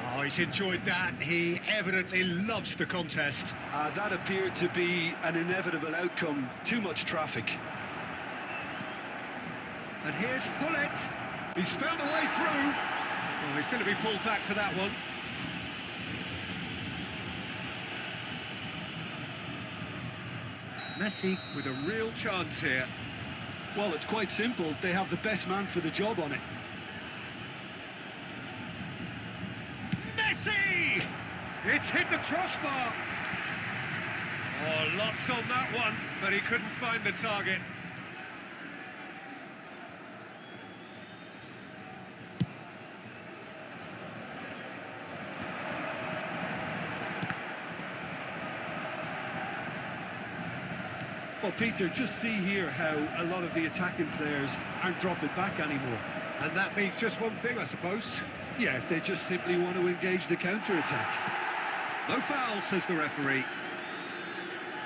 Oh, he's enjoyed that. He evidently loves the contest. That appeared to be an inevitable outcome. Too much traffic. And here's Hullet. He's found a way through. Oh, he's going to be pulled back for that one. Messi with a real chance here. Well, it's quite simple. They have the best man for the job on it. Messi! It's hit the crossbar. Oh, lots on that one, but he couldn't find the target. Well, Peter, just see here how a lot of the attacking players aren't dropping back anymore. And that means just one thing, I suppose. Yeah, they just simply want to engage the counter-attack. No foul, says the referee.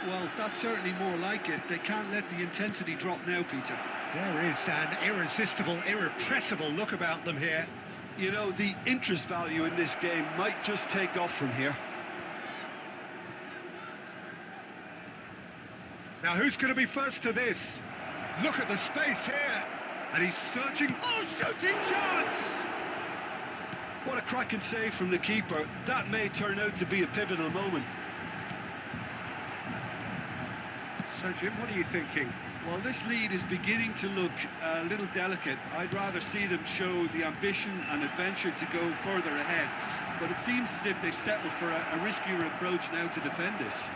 Well, that's certainly more like it. They can't let the intensity drop now, Peter. There is an irresistible, irrepressible look about them here. You know, the interest value in this game might just take off from here. Now, who's going to be first to this? Look at the space here. And he's searching. Oh, shooting chance! What a cracking save from the keeper. That may turn out to be a pivotal moment. So, Jim, what are you thinking? Well, this lead is beginning to look a little delicate. I'd rather see them show the ambition and adventure to go further ahead. But it seems as if they settle for a riskier approach now to defend this.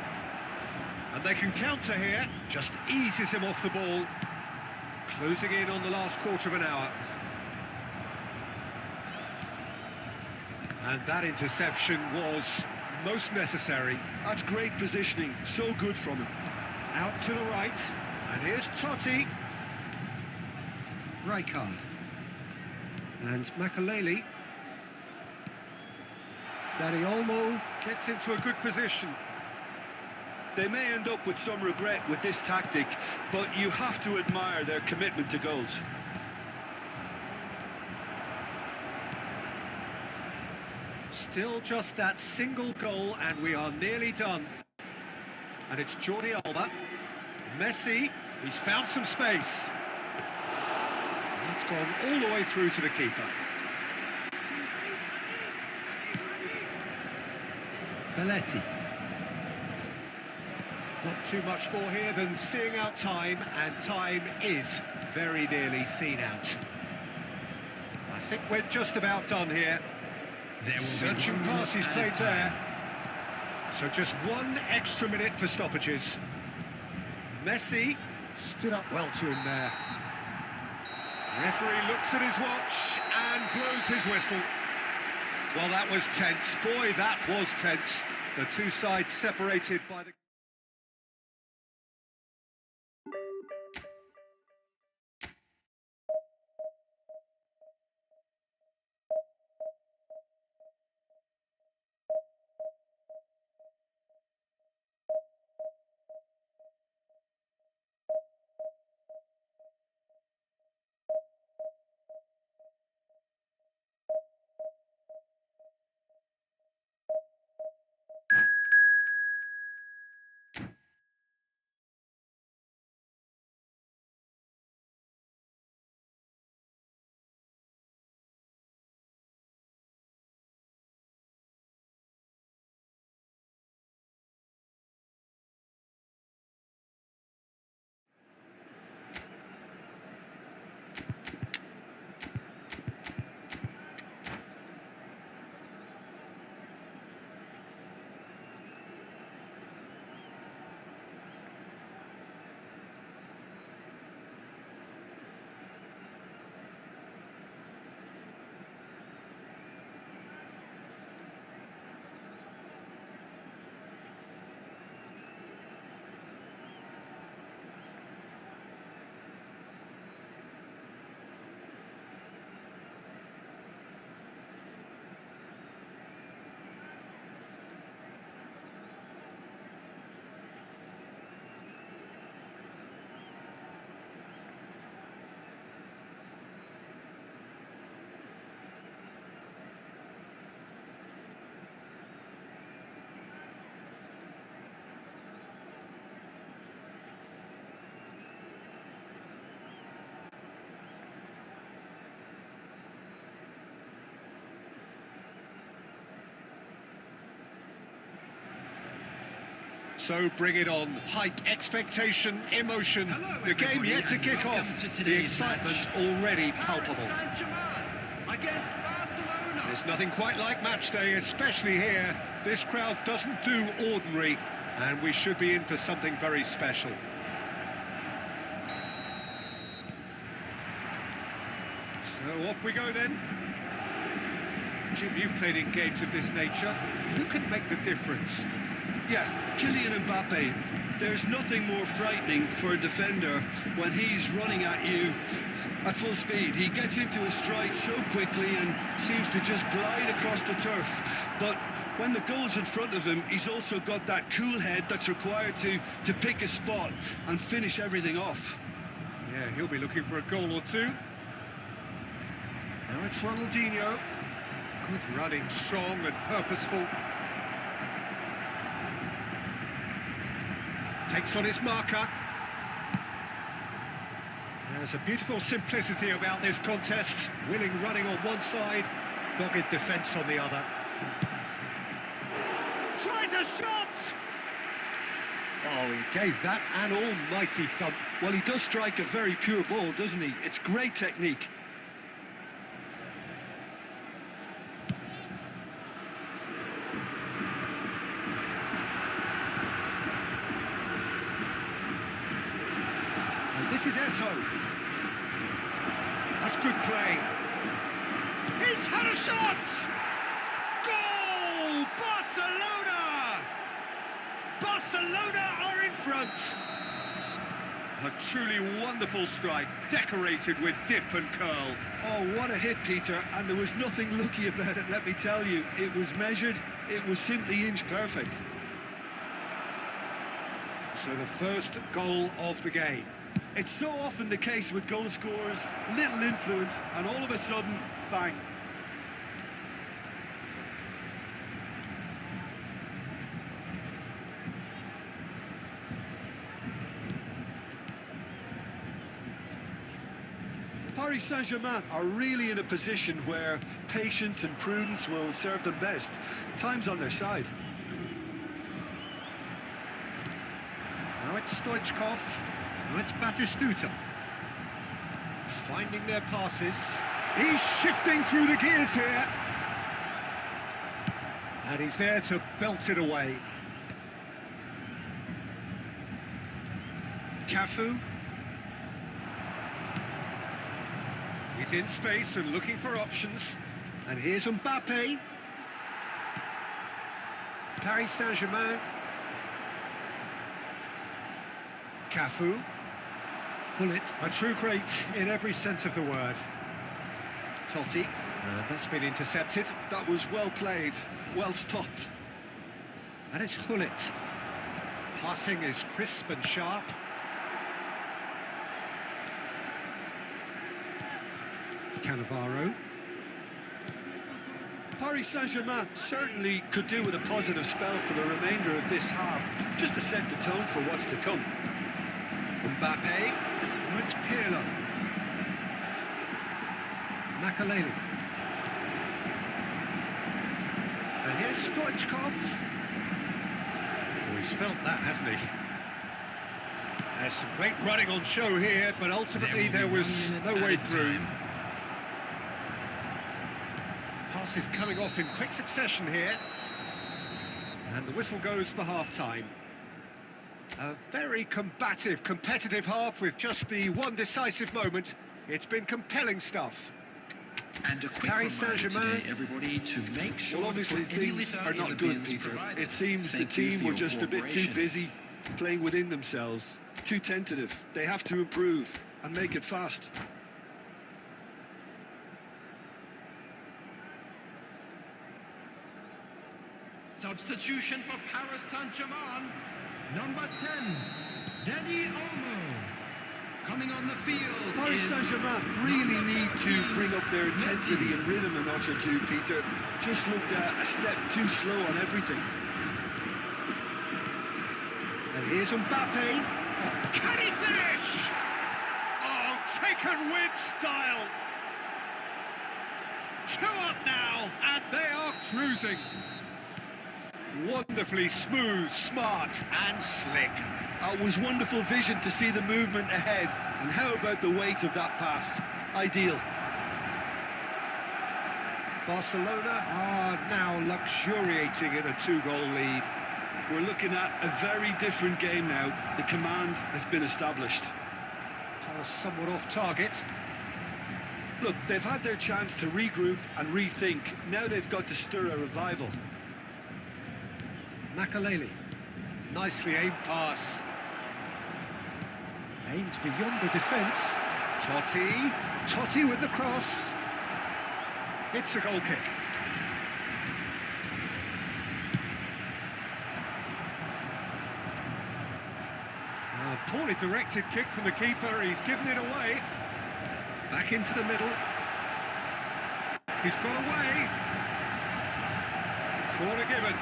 And they can counter here. Just eases him off the ball. Closing in on the last quarter of an hour. And that interception was most necessary. That's great positioning. So good from him. Out to the right. And here's Totti. Rijkaard. And Makaleli. Dani Olmo gets into a good position. They may end up with some regret with this tactic, but you have to admire their commitment to goals. Still just that single goal, and we are nearly done. And it's Jordi Alba. Messi, he's found some space. And it's gone all the way through to the keeper. Belletti. Not too much more here than seeing out time, and time is very nearly seen out. I think we're just about done here. Searching passes played there. So just one extra minute for stoppages. Messi stood up well to him there. Referee looks at his watch and blows his whistle. Well, that was tense. Boy, that was tense. The two sides separated by the... So bring it on. Hype, expectation, emotion. Hello, The game everybody, yet to and kick welcome off. to The today's excitement match. already Paris palpable. Saint-Germain against Barcelona. There's nothing quite like match day, especially here. This crowd doesn't do ordinary, and we should be in for something very special. So off we go then. Jim, you've played in games of this nature. Who can make the difference? Yeah, Kylian Mbappe. There's nothing more frightening for a defender when he's running at you at full speed. He gets into his stride so quickly and seems to just glide across the turf. But when the goal's in front of him, he's also got that cool head that's required to pick a spot and finish everything off. Yeah, he'll be looking for a goal or two. Now it's Ronaldinho. Good running, strong and purposeful. Takes on his marker. There's a beautiful simplicity about this contest. Willing running on one side, dogged defence on the other. Tries a shot! Oh, he gave that an almighty thump. Well, he does strike a very pure ball, doesn't he? It's great technique. This is Eto. That's good play. He's had a shot! Goal! Barcelona! Barcelona are in front. A truly wonderful strike, decorated with dip and curl. Oh, what a hit, Peter, and there was nothing lucky about it, let me tell you. It was measured, it was simply inch perfect. So the first goal of the game. It's so often the case with goal scorers, little influence, and all of a sudden, bang. Paris Saint-Germain are really in a position where patience and prudence will serve them best. Time's on their side. Now it's Stoichkov. Now it's Batistuta. Finding their passes. He's shifting through the gears here. And he's there to belt it away. Cafu. He's in space and looking for options. And here's Mbappe. Paris Saint-Germain. Cafu. Bullet, a true great in every sense of the word. Totti, that's been intercepted. That was well played, well stopped. And it's Hullet. Passing is crisp and sharp. Cannavaro. Paris Saint-Germain certainly could do with a positive spell for the remainder of this half, just to set the tone for what's to come. Mbappe. Now it's Pirlo. Makaleli. And here's Stoichkov. Oh, he's felt that, hasn't he? There's some great running on show here, but ultimately there was no way through. Pass is coming off in quick succession here. And the whistle goes for half-time. A very combative, competitive half with just the one decisive moment. It's been compelling stuff. And a quick Paris reminder Saint-Germain. today, everybody, to make sure Well, obviously that any things litter are in not the good, bins Peter. provided. It seems the Thank you team for were your just a bit too cooperation. busy playing within themselves, too tentative. They have to improve and make it fast. Substitution for Paris Saint-Germain, number 10, Dani Olmo. Coming on the field Paris is Saint-Germain really number need to 14, bring up their intensity Messi. and rhythm a notch or two, Peter. Just looked a step too slow on everything. And here's Mbappe. Oh, can he finish? Oh, taken with style. 2 up now, and they are cruising. Wonderfully smooth, smart and slick. It was wonderful vision to see the movement ahead. And how about the weight of that pass? Ideal. Barcelona are now luxuriating in a 2-goal lead. We're looking at a very different game now. The command has been established. Pass somewhat off target. Look, they've had their chance to regroup and rethink. Now they've got to stir a revival. Makaleli. Nicely aimed pass. Aimed beyond the defence. Totti. Totti with the cross. It's a goal kick. A poorly directed kick from the keeper. He's given it away. Back into the middle. He's got away. Corner given.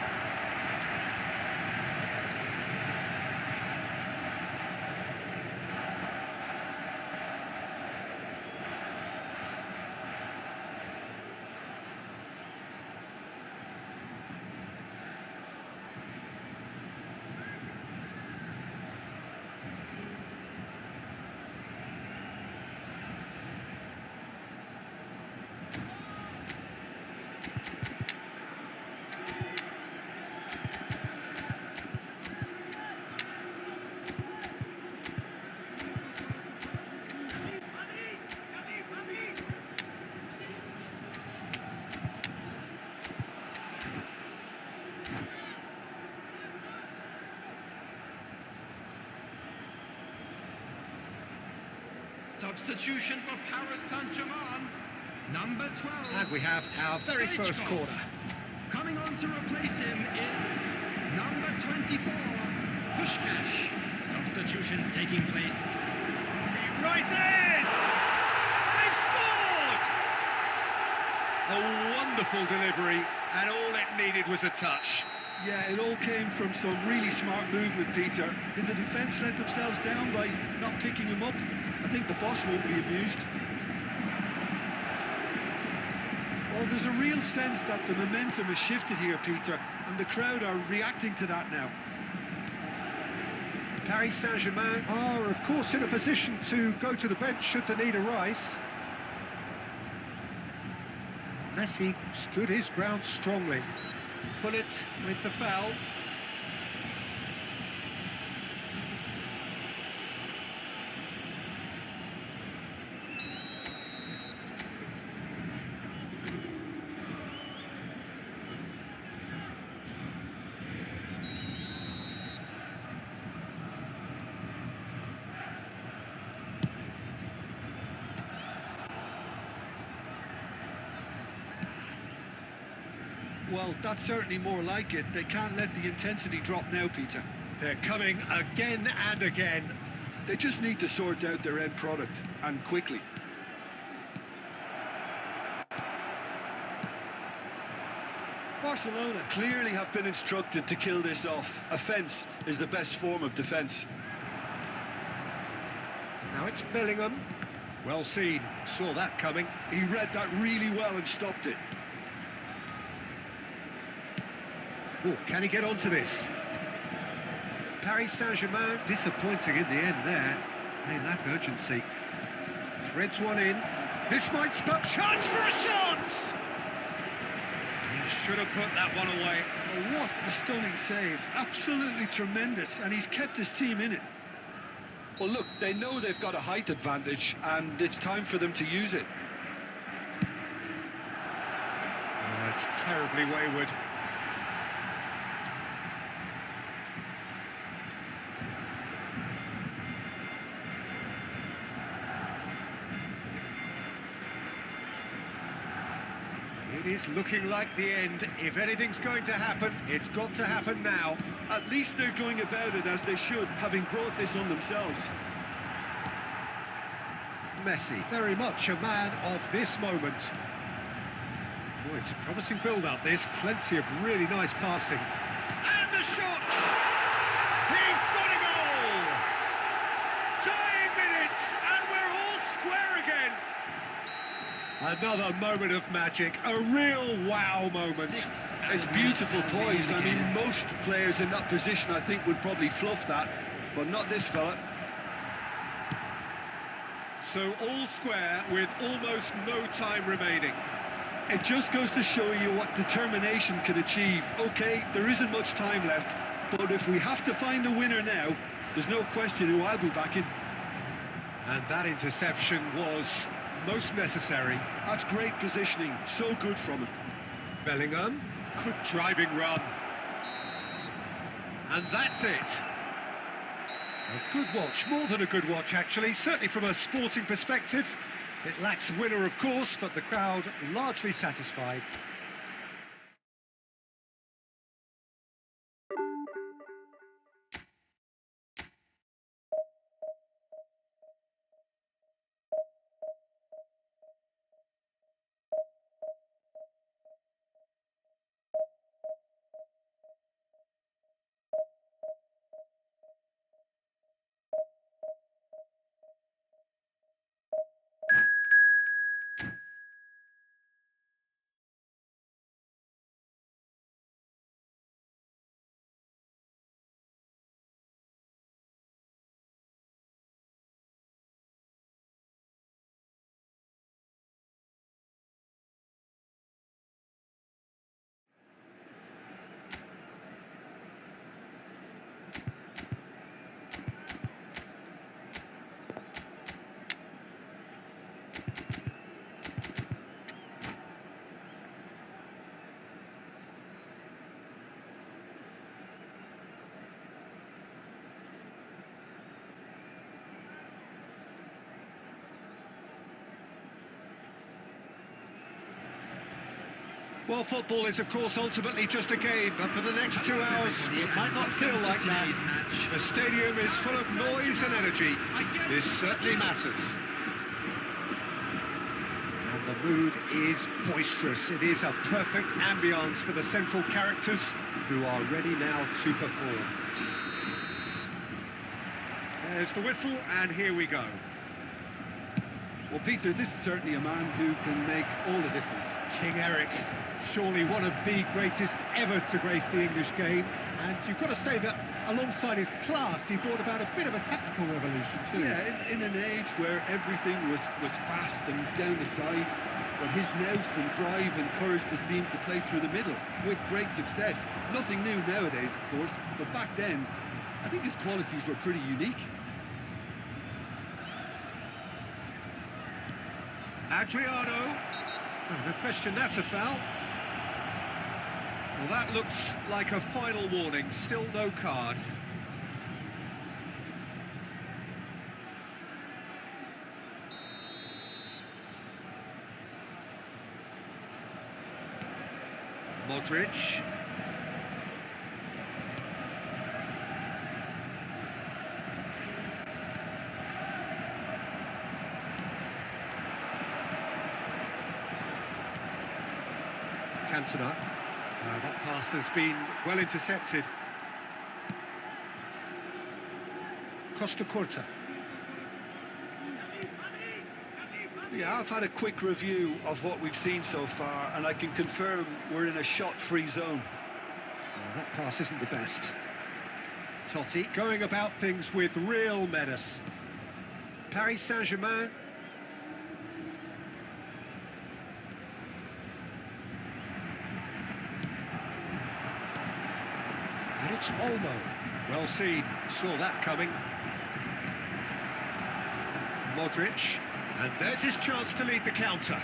Substitution for Paris Saint-Germain, number 12. And we have our very first corner. Coming on to replace him is number 24, Pushkash. Substitutions taking place. He rises! They've scored! A wonderful delivery, and all it needed was a touch. Yeah, it all came from some really smart movement, Peter. Did the defence let themselves down by not picking him up? I think the boss won't be amused. Well, there's a real sense that the momentum has shifted here, Peter, and the crowd are reacting to that now. Paris Saint-Germain are, of course, in a position to go to the bench should the need arise. Messi stood his ground strongly. Pullet with the foul. Well, that's certainly more like it. They can't let the intensity drop now, Peter. They're coming again and again. They just need to sort out their end product, and quickly. Barcelona clearly have been instructed to kill this off. Offence is the best form of defence. Now it's Bellingham. Well seen, saw that coming. He read that really well and stopped it. Oh, can he get onto this? Paris Saint-Germain disappointing in the end there. They lack urgency. Threads one in. This might spot chance for a shot! He should have put that one away. Oh, what a stunning save. Absolutely tremendous, and he's kept his team in it. Well, look, they know they've got a height advantage, and it's time for them to use it. Oh, it's terribly wayward. It is looking like the end. If anything's going to happen, it's got to happen now. At least they're going about it as they should, having brought this on themselves. Messi, very much a man of this moment. Oh, it's a promising build-up, this. Plenty of really nice passing. And the shot! He's got a goal! Time minutes, and we're all square again. Another moment of magic, a real wow moment. 6 It's beautiful poise. I mean, most players in that position, I think, would probably fluff that, but not this fella. So all square with almost no time remaining. It just goes to show you what determination can achieve. Okay, there isn't much time left, but if we have to find a winner now, there's no question who I'll be backing. And that interception was most necessary. That's great positioning, so good from him. Bellingham, good driving run. And that's it. A good watch, more than a good watch actually, certainly from a sporting perspective. It lacks a winner, of course, but the crowd largely satisfied. Well, football is, of course, ultimately just a game, but for the next 2 hours, it might not feel like that. The stadium is full of noise and energy. This certainly matters. And the mood is boisterous. It is a perfect ambience for the central characters who are ready now to perform. There's the whistle, and here we go. Well, Peter, this is certainly a man who can make all the difference. King Eric, surely one of the greatest ever to grace the English game, and you've got to say that alongside his class, he brought about a bit of a tactical revolution too. Yeah, in an age where everything was fast and down the sides, but his nous and drive encouraged his team to play through the middle with great success. Nothing new nowadays, of course, but back then, I think his qualities were pretty unique. Adriano, no question that's a foul. Well, that looks like a final warning, still no card. Modric. Cantona. That pass has been well intercepted. Costa Curta. Yeah, I've had a quick review of what we've seen so far, and I can confirm we're in a shot-free zone. That pass isn't the best. Totti going about things with real menace. Paris Saint-Germain. And it's Olmo. Well seen, saw that coming. Modric, and there's his chance to lead the counter.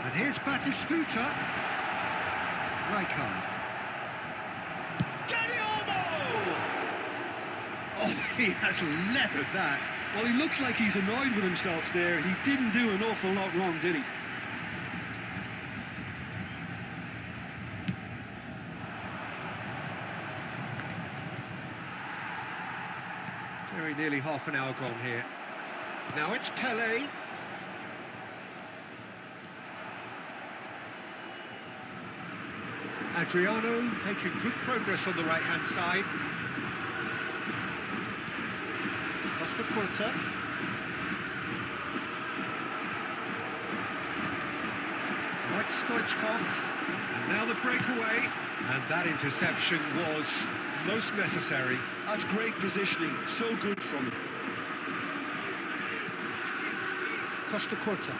And here's Batistuta. Rijkaard. Dani Olmo! Oh, he has leathered that. Well, he looks like he's annoyed with himself there. He didn't do an awful lot wrong, did he? Very nearly half an hour gone here. Now it's Pelé. Adriano making good progress on the right-hand side. Costa Curta. It's Stoichkov, and now the breakaway, and that interception was most necessary. That's great positioning, so good from him. Costa Curta.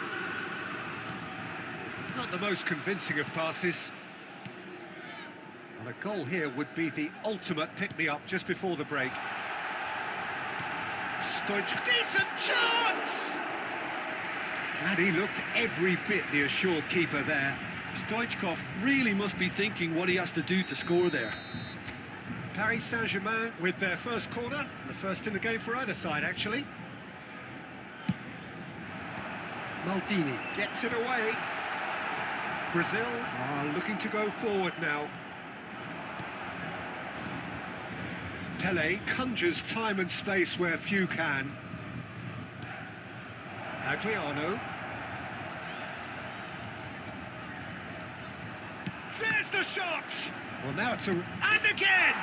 Not the most convincing of passes. And a goal here would be the ultimate pick-me-up just before the break. Stoichkov, decent chance! And he looked every bit the assured keeper there. Stoichkov really must be thinking what he has to do to score there. Paris Saint-Germain with their first corner, the first in the game for either side, actually. Maldini gets it away. Brazil are looking to go forward now. Pele conjures time and space where few can. Adriano. There's the shot! Well, now it's a... And again!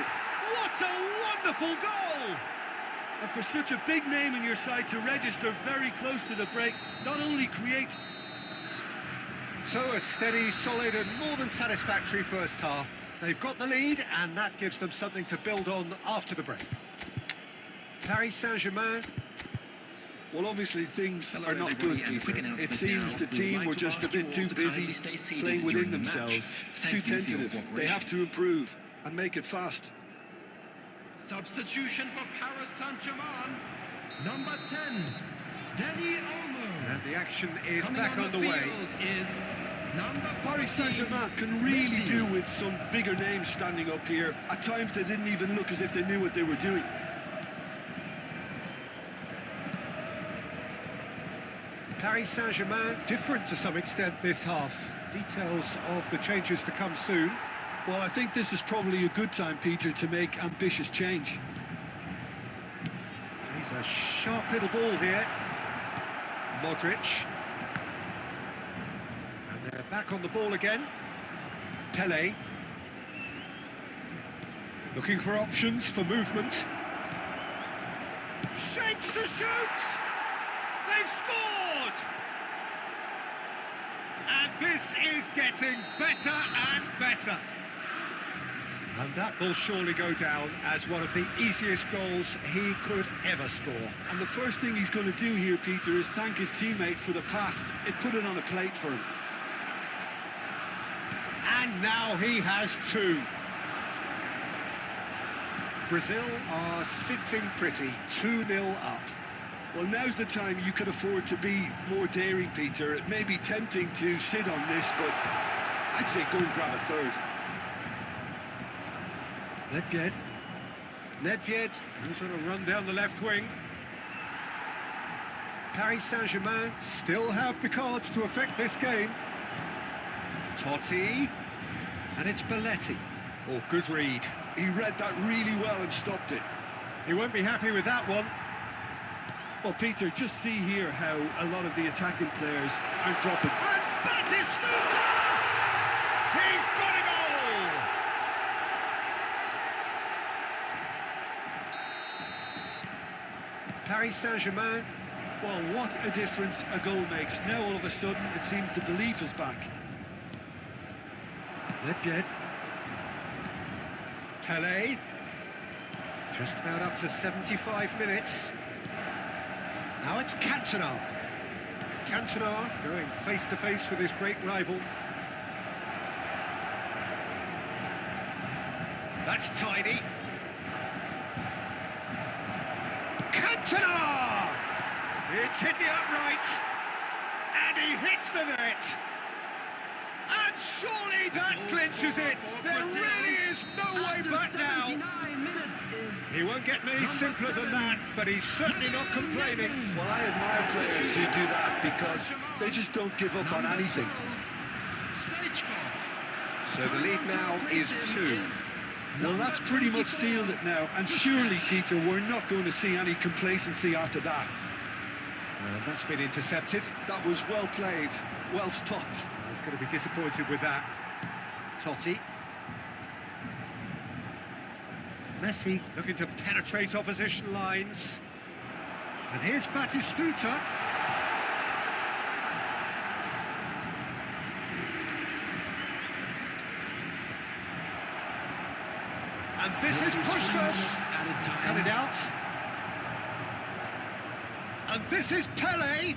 What a wonderful goal! And for such a big name in your side to register very close to the break, not only creates... So a steady, solid and more than satisfactory first half. They've got the lead and that gives them something to build on after the break. Paris Saint-Germain. Well, obviously things are not good, Peter. It seems the team were just a bit too busy playing within themselves, too tentative. They have to improve and make it fast. Substitution for Paris Saint-Germain. Number 10, Dani Olmo. And the action is Coming back on the underway. field is number Paris 14, Saint-Germain can really Messi. do with some bigger names standing up here. At times they didn't even look as if they knew what they were doing. Paris Saint-Germain different to some extent this half. Details of the changes to come soon. Well, I think this is probably a good time, Peter, to make ambitious change. He's a sharp little ball here. Modric. And they're back on the ball again. Pele. Looking for options for movement. Shapes to shoot! They've scored! And this is getting better and better. And that will surely go down as one of the easiest goals he could ever score. And the first thing he's going to do here, Peter, is thank his teammate for the pass. It put it on a plate for him. And now he has two. Brazil are sitting pretty, 2-0 up. Well, now's the time you can afford to be more daring, Peter. It may be tempting to sit on this, but I'd say go and grab a third. Nedved goes on a run down the left wing. Paris Saint-Germain still have the cards to affect this game. Totti, and it's Belletti. Oh, good read. He read that really well and stopped it. He won't be happy with that one. Well, Peter, just see here how a lot of the attacking players aren't dropping. And Batistuta! He's got a goal! Paris Saint-Germain. Well, what a difference a goal makes. Now, all of a sudden, it seems the belief is back. Nedved. Pele. Just about up to 75 minutes. Now it's Cantona. Cantona going face-to-face with his great rival. That's tidy. Cantona! It's hit the upright. And he hits the net. And surely that clinches it. There really is no way back now. He won't get many simpler than that, but he's certainly not complaining. Well, I admire players who do that because they just don't give up on anything. So the lead now is 2. Well, that's pretty much sealed it now. And surely, Peter, we're not going to see any complacency after that. That's been intercepted. That was well played, well stopped. He's going to be disappointed with that. Totti. Messi looking to penetrate opposition lines. And here's Batistuta. This is Puskos. Cut it out. And this is Pele.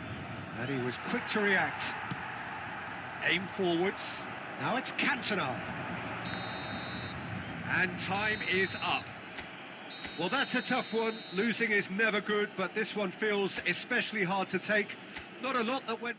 And he was quick to react. Aim forwards. Now it's Cantona. And time is up. Well, that's a tough one. Losing is never good, but this one feels especially hard to take. Not a lot that went...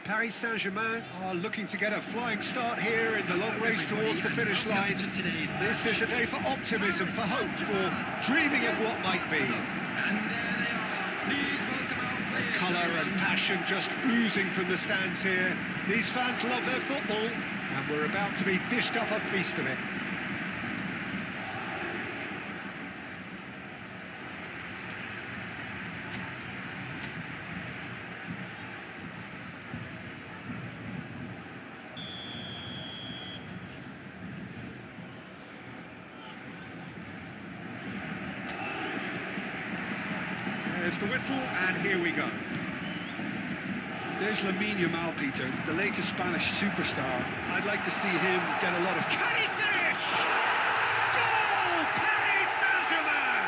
Paris Saint-Germain are looking to get a flying start here in the long race towards the finish line. This is a day for optimism, for hope, for dreaming of what might be. Colour and passion just oozing from the stands here. These fans love their football, and we're about to be dished up a feast of it. There's the whistle, and here we go. There's Lamine Yamal, Peter, the latest Spanish superstar. I'd like to see him get a lot of... Can he finish? Goal! Paris Saint-Germain!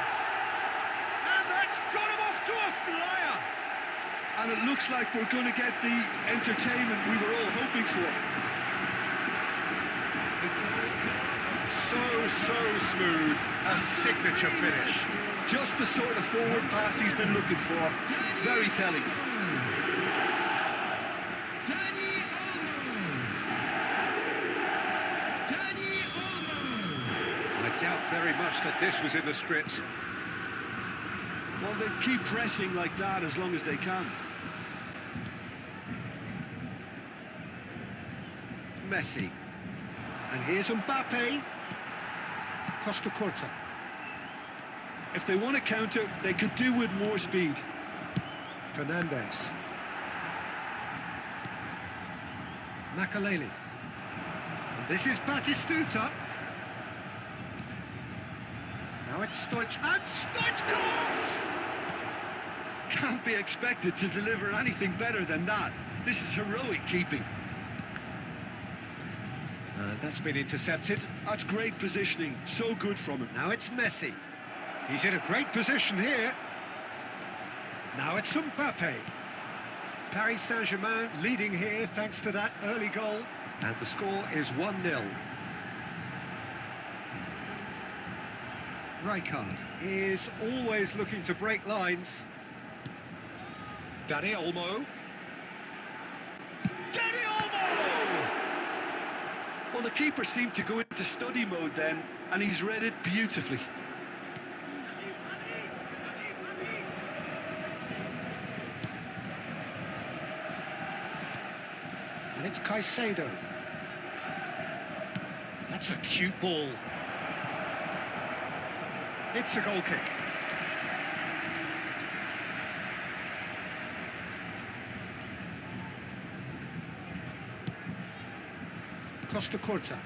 And that's got him off to a flyer! And it looks like we're going to get the entertainment we were all hoping for. So smooth. A signature finish. Just the sort of forward pass he's been looking for. Very telling. I doubt very much that this was in the script. Well, they keep pressing like that as long as they can. Messi. And here's Mbappe. Costa Curta. If they want to counter, they could do with more speed. Fernandez. Makaleli. And this is Batistuta. Now it's Stoichkov! Can't be expected to deliver anything better than that. This is heroic keeping. That's been intercepted. That's great positioning. So good from him. Now it's Messi. He's in a great position here. Now it's Mbappe. Paris Saint-Germain leading here thanks to that early goal. And the score is 1-0. Rijkaard is always looking to break lines. Dani Olmo. Dani Olmo! Well, the keeper seemed to go into study mode then, and he's read it beautifully. And it's Caicedo. That's a cute ball. It's a goal kick. Costa Curta.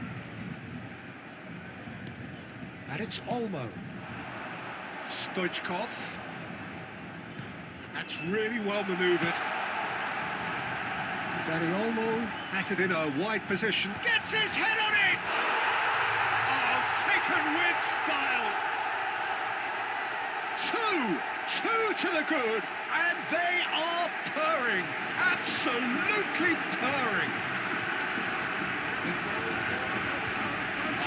And it's Olmo. Stoichkov. That's really well manoeuvred. Dani Olmo has it in a wide position. Gets his head on it! Oh, taken with style. Two to the good, and they are purring. Absolutely purring.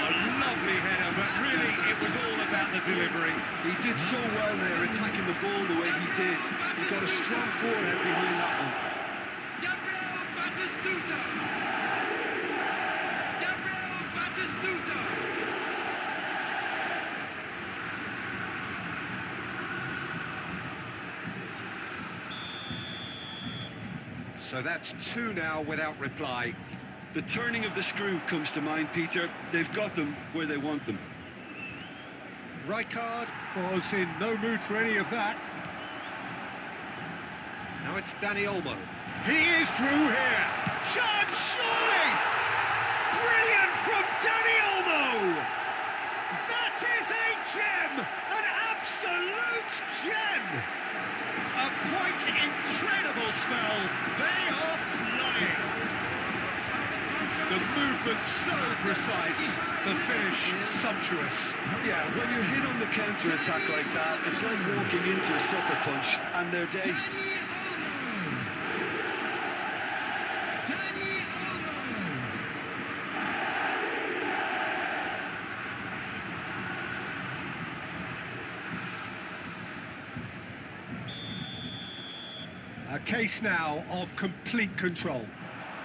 A lovely header, but really it was all about the delivery. He did so well there, attacking the ball the way he did. He got a strong forehead behind that one. So that's two now without reply. The turning of the screw comes to mind, Peter. They've got them where they want them. Rijkaard was in no mood for any of that. Now it's Danny Olmo. He is through here. Chance, surely! Brilliant from Danny Olmo! That is a gem! An absolute gem! A quite incredible spell. They are flying. The movement so precise, the finish sumptuous. Yeah, when you're hit on the counter-attack like that, it's like walking into a sucker punch and they're dazed. Danny Olmo. A case now of complete control.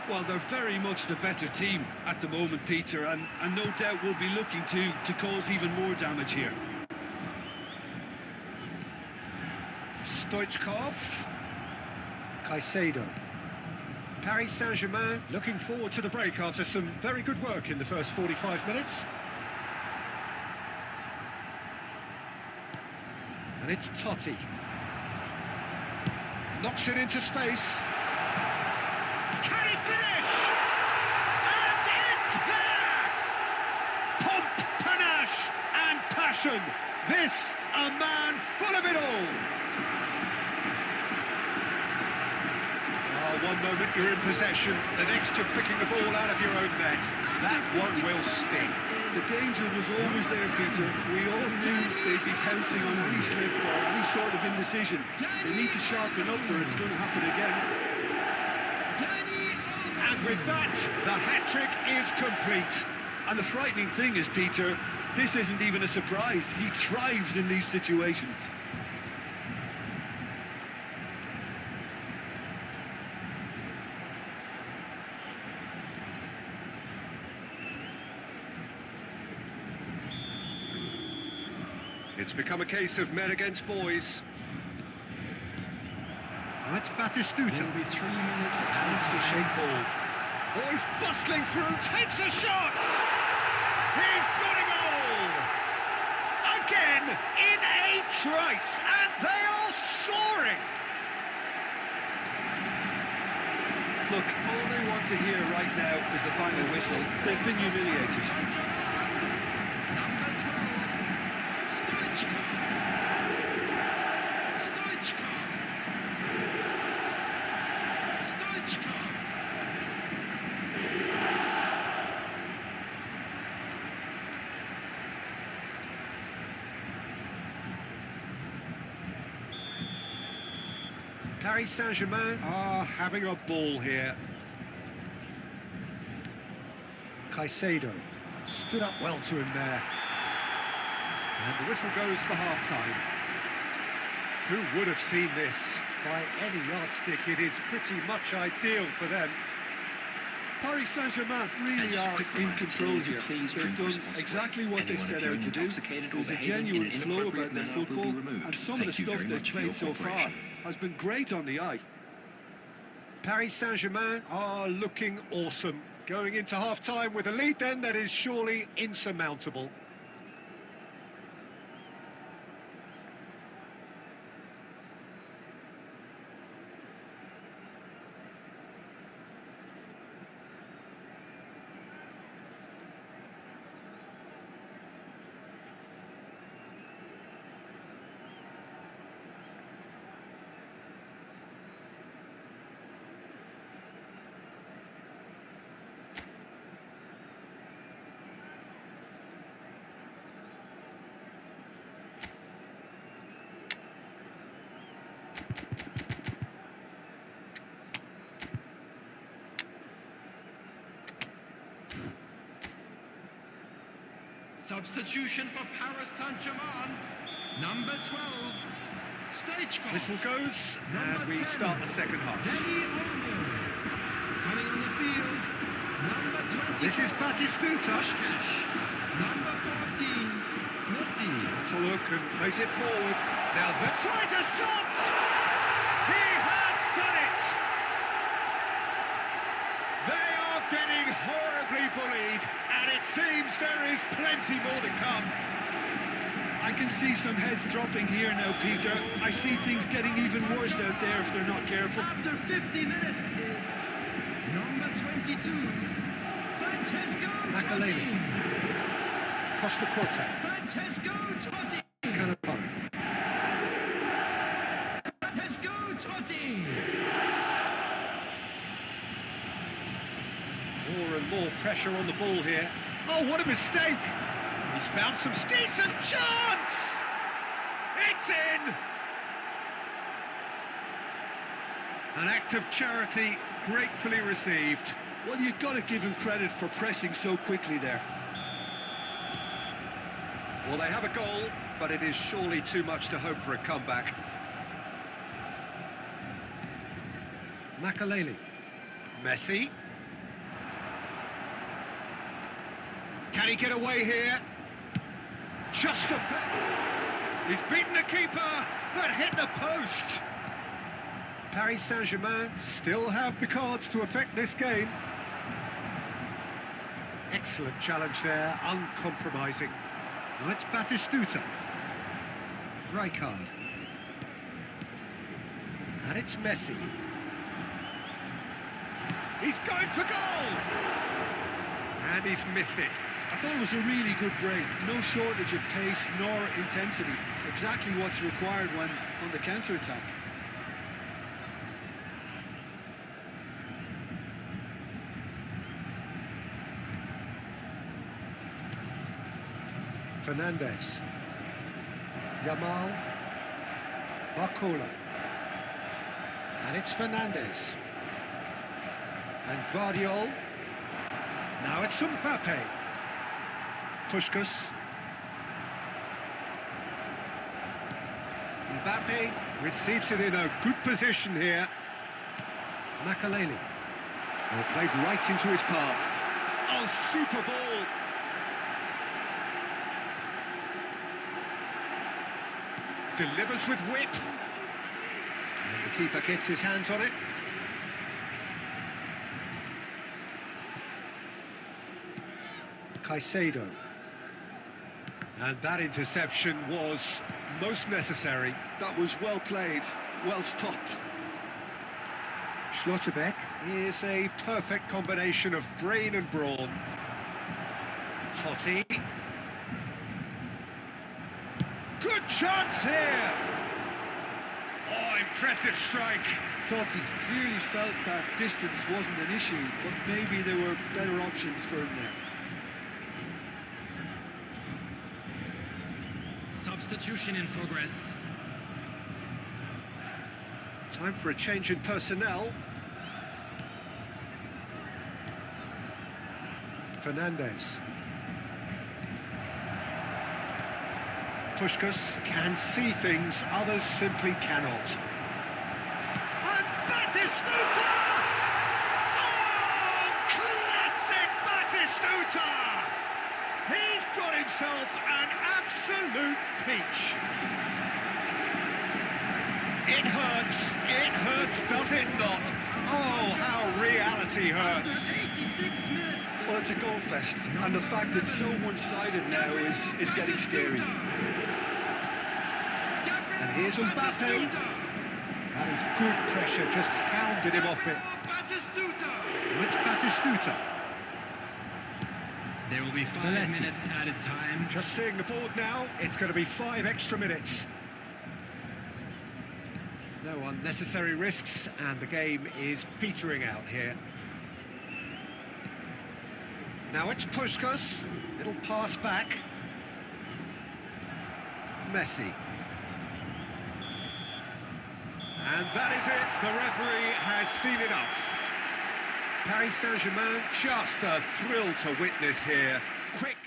Well, they're very much the better team at the moment, Peter, and no doubt will be looking to cause even more damage here. Stoichkov. Caicedo. Paris Saint-Germain looking forward to the break after some very good work in the first 45 minutes. And it's Totti. Knocks it into space. Can he finish? And it's there! Pomp, panache and passion. This, a man full of it all. Oh, one moment you're in possession, the next you're picking the ball out of your own net. That one will sting. The danger was always there, Peter. We all knew they'd be pouncing on any slip or any sort of indecision. They need to sharpen up or it's going to happen again. And with that, the hat-trick is complete. And the frightening thing is, Peter, this isn't even a surprise. He thrives in these situations. It's become a case of men against boys. That's Batistuta. There'll be 3 minutes Nicely shaped ball. Oh, he's bustling through, takes a shot! He's got a goal! Again, in a trice, and they are soaring! Look, all they want to hear right now is the final whistle. They've been humiliated. Number 12, Paris Saint-Germain are having a ball here. Caicedo stood up well to him there. And the whistle goes for half-time. Who would have seen this? By any yardstick, it is pretty much ideal for them. Paris Saint-Germain really are in control here. They've done exactly what they set out to do. There's a genuine flow about their football, and some of the stuff they've played so far has been great on the eye. Paris Saint-Germain are looking awesome. Going into half-time with a lead then that is surely insurmountable. Substitution for Paris Saint-Germain. Number 12, Stoichkov. Whistle goes, and we start the second half. Danny Olmo. Coming on the field, number 20. This is Batistuta. Number 14, Messi. That's a look and plays it forward. Now that tries a shot! He has done it! bullied, and it seems there is plenty more to come. I can see some heads dropping here now, Peter. I see things getting even worse out there if they're not careful. After 50 minutes is number 22, Francesco Makaleli. Totti. Costa Corte. Francesco Totti. Cannavaro. Francesco Totti. More and more pressure on the ball here. Oh, what a mistake! He's found some decent chance! It's in! An act of charity gratefully received. Well, you've got to give him credit for pressing so quickly there. Well, they have a goal, but it is surely too much to hope for a comeback. Makaleli. Messi. Can he get away here? Just a bit. He's beaten the keeper, but hit the post. Paris Saint-Germain still have the cards to affect this game. Excellent challenge there, uncompromising. Now it's Batistuta. Rijkaard. And it's Messi. He's going for goal! And he's missed it. I thought it was a really good break. No shortage of pace nor intensity. Exactly what's required when on the counter-attack. Fernandez. Yamal. Barcola. And it's Fernandez. And Guardiol. Now it's Mbappe. Puskas. Mbappe receives it in a good position here. Makaleli. Well, played right into his path. Oh, super ball. Delivers with whip. And the keeper gets his hands on it. Caicedo. And that interception was most necessary. That was well played, well stopped. Schlotterbeck is a perfect combination of brain and brawn. Totti. Good chance here! Oh, impressive strike. Totti clearly felt that distance wasn't an issue, but maybe there were better options for him there. Substitution in progress. Time for a change in personnel. Fernandez. Puskas can see things others simply cannot. And Batistuta! Oh, classic Batistuta! He's got himself an absolute peach. It hurts, does it not? Oh, how reality hurts. After 86 minutes. Well, it's a goal fest, and the fact it's so one-sided now is getting scary. And here's Mbappe. That is good pressure, just hounded him off it. It's Batistuta. There will be 5 Belletti. minutes added time. Just seeing the board now, it's going to be 5 extra minutes. No unnecessary risks, and the game is petering out here. Now it's Puskas. Little pass back. Messi. And that is it. The referee has seen enough. Paris Saint-Germain, just a thrill to witness here. Quick.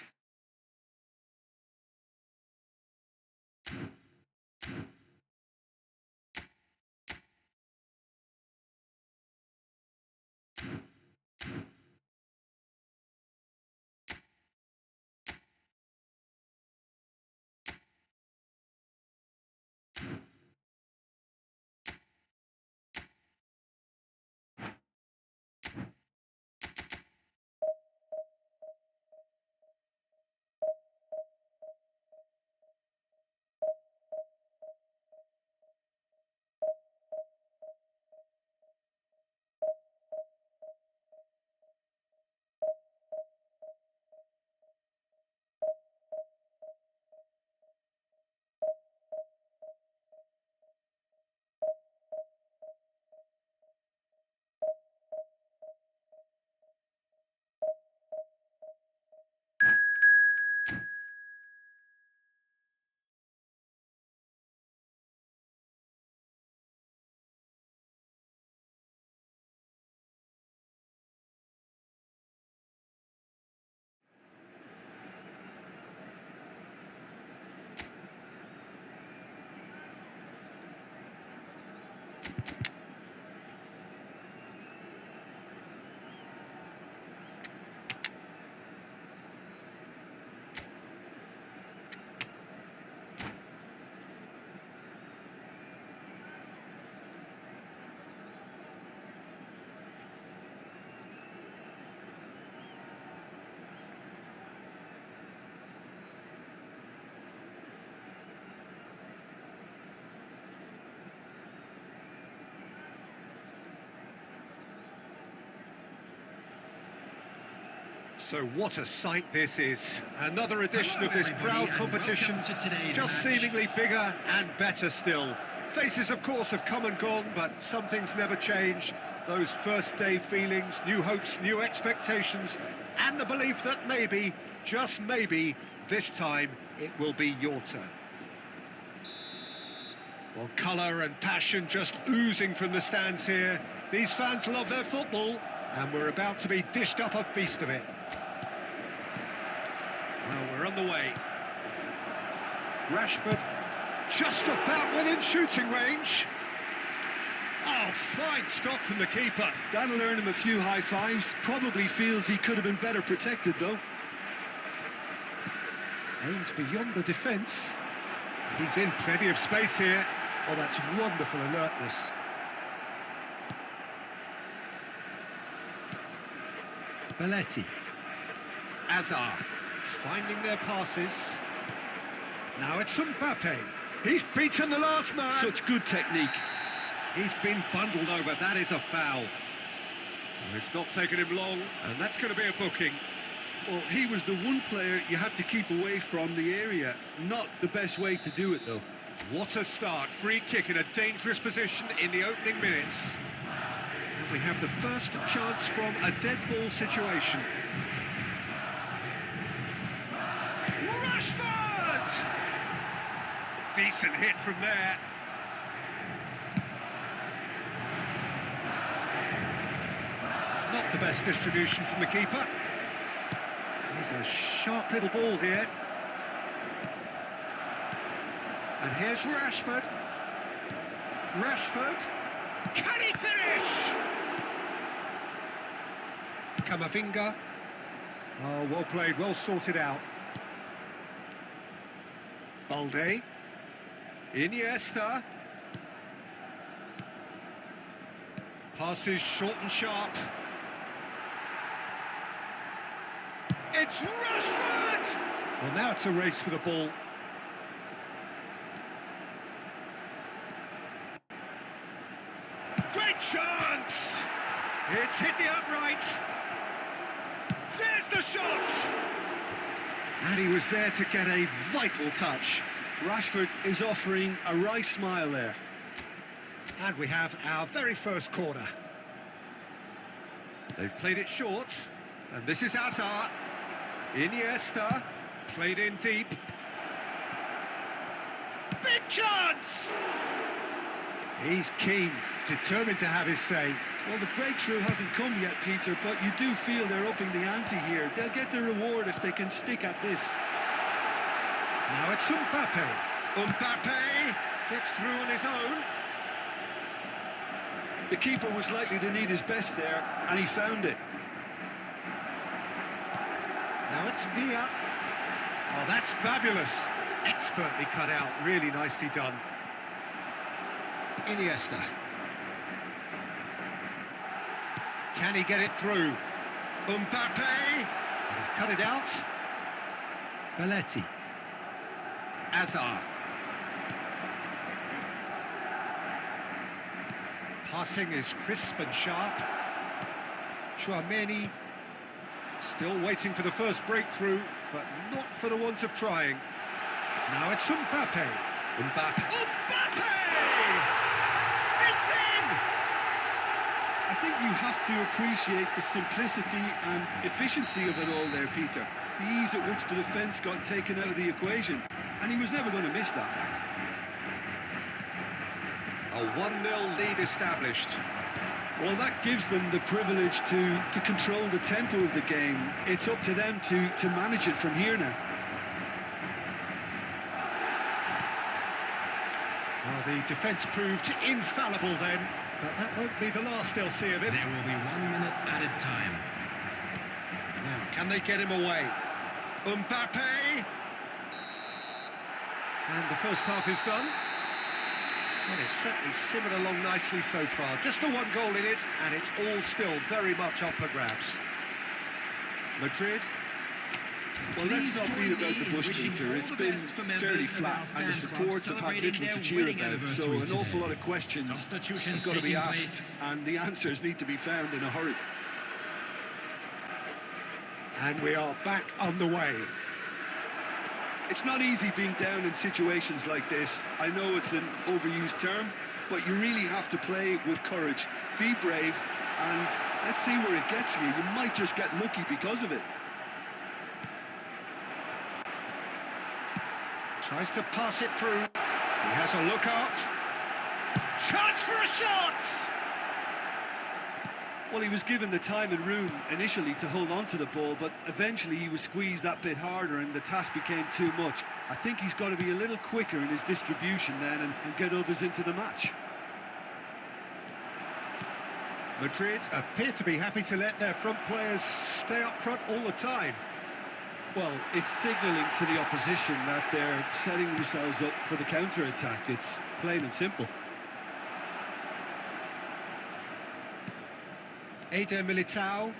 So what a sight this is. Another edition of this everybody, proud and competition, welcome to today's just match. seemingly bigger and better still. Faces, of course, have come and gone, but some things never change. Those first day feelings, new hopes, new expectations, and the belief that maybe, just maybe, this time it will be your turn. Well, colour and passion just oozing from the stands here. These fans love their football, and we're about to be dished up a feast of it. Well, we're on the way. Rashford, just about within shooting range. Oh, fine stop from the keeper. That'll earn him a few high fives. Probably feels he could have been better protected, though. Aimed beyond the defence. He's in plenty of space here. Oh, that's wonderful alertness. Belletti. Azar. Finding their passes. Now it's Mbappe. He's beaten the last man. Such good technique. He's been bundled over. That is a foul. Well, it's not taken him long, and that's going to be a booking. Well, he was the one player you had to keep away from the area. Not the best way to do it, though. What a start. Free kick in a dangerous position in the opening minutes. And we have the first chance from a dead ball situation. Rashford! Decent hit from there. Not the best distribution from the keeper. Here's a sharp little ball here. And here's Rashford. Rashford. Can he finish? Camavinga. Oh, well played, well sorted out. Balde. Iniesta. Passes short and sharp. It's Rashford! Well, now it's a race for the ball. Great chance! It's hit the upright. There's the shot! And he was there to get a vital touch. Rashford is offering a wry smile there. And we have our very first corner. They've played it short. And this is Azar. Iniesta. Played in deep. Big chance! He's keen, determined to have his say. Well, the breakthrough hasn't come yet, Peter, but you do feel they're upping the ante here. They'll get the reward if they can stick at this. Now it's Mbappe. Mbappe gets through on his own. The keeper was likely to need his best there, and he found it. Now it's Villa. Oh, that's fabulous. Expertly cut out, really nicely done. Iniesta. Can he get it through? Mbappe! He's cut it out. Belletti. Azar. Passing is crisp and sharp. Chouameni still waiting for the first breakthrough, but not for the want of trying. Now it's Mbappe. Mbappe! It's in! I think you have to appreciate the simplicity and efficiency of it all there, Peter. The ease at which the defence got taken out of the equation, and he was never going to miss that. A 1-0 lead established. Well, that gives them the privilege to control the tempo of the game. It's up to them to manage it from here now. Well, the defence proved infallible then, but that won't be the last they'll see of it. There will be 1 minute added time. Now, can they get him away? Mbappe! And the first half is done. Well, it's certainly simmered along nicely so far. Just the one goal in it, and it's all still very much up for grabs. Madrid. Well, let's not beat about the bush, Peter. It's been fairly flat, and the support have had little to cheer about, so an awful lot of questions have got to be asked, and the answers need to be found in a hurry. And we are back on the way. It's not easy being down in situations like this. I know it's an overused term, but you really have to play with courage. Be brave, and let's see where it gets you. You might just get lucky because of it. Tries to pass it through. He has a look up. Chance for a shot! Well, he was given the time and room initially to hold on to the ball, but eventually he was squeezed that bit harder and the task became too much. I think he's got to be a little quicker in his distribution then and get others into the match. Madrid appear to be happy to let their front players stay up front all the time. Well, it's signalling to the opposition that they're setting themselves up for the counter-attack. It's plain and simple. Eder Militao.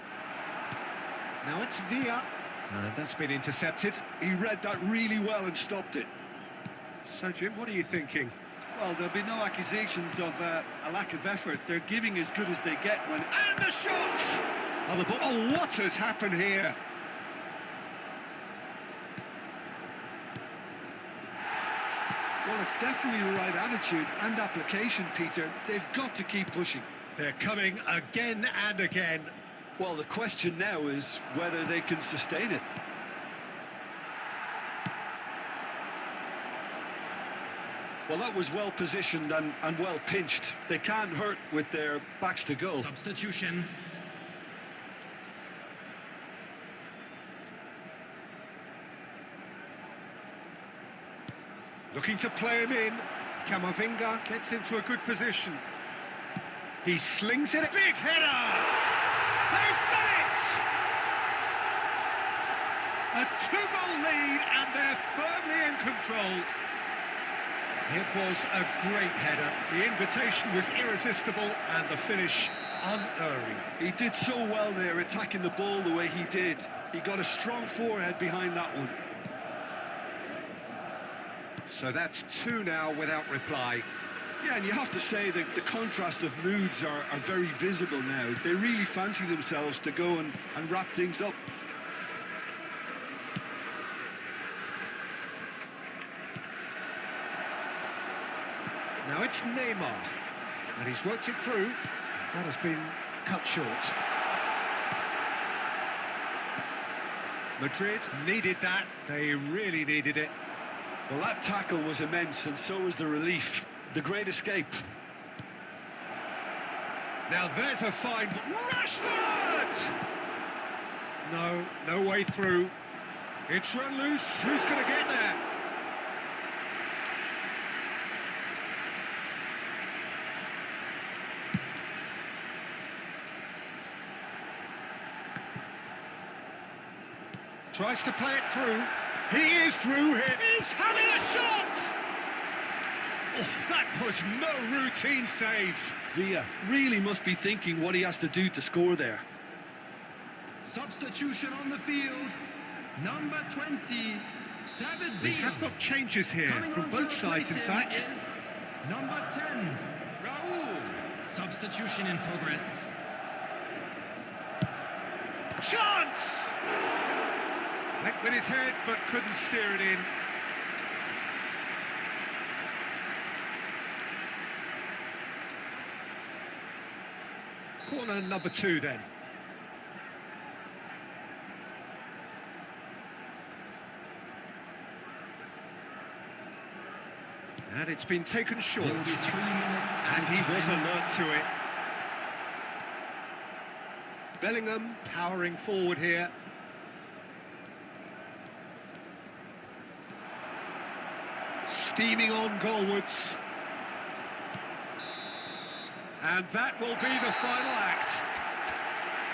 Now it's Villa. And that's been intercepted. He read that really well and stopped it. So, Jim, what are you thinking? Well, there'll be no accusations of a lack of effort. They're giving as good as they get when... And the shot! Oh, the ball. Oh, what has happened here? Well, it's definitely the right attitude and application, Peter. They've got to keep pushing. They're coming again and again. Well, the question now is whether they can sustain it. Well, that was well positioned and well pinched. They can't hurt with their backs to goal. Substitution. Looking to play him in. Camavinga gets into a good position. He slings it, a big header! They've done it! A two-goal lead and they're firmly in control. It was a great header. The invitation was irresistible and the finish unerring. He did so well there, attacking the ball the way he did. He got a strong forehead behind that one. So that's two now without reply. Yeah, and you have to say that the contrast of moods are very visible now. They really fancy themselves to go and wrap things up. Now it's Neymar, and he's worked it through. That has been cut short. Madrid needed that. They really needed it. Well, that tackle was immense, and so was the relief. The great escape. Now there's a fine... Rashford! No way through. It's run loose. Who's going to get there? Tries to play it through. He is through here. He's having a shot! Oh, that was no routine save. Villa really must be thinking what he has to do to score there. Substitution on the field. Number 20, David We Villa. have got changes here Coming from on to both sides, in replace him fact. is number 10, Raul. Substitution in progress. Chance! Went with his head, but couldn't steer it in. Corner number 2 then. And it's been taken short. There will be 3 minutes And he was alert to it. Bellingham powering forward here. Steaming on goalwards. And that will be the final act.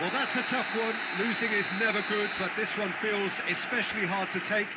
Well, that's a tough one. Losing is never good, but this one feels especially hard to take.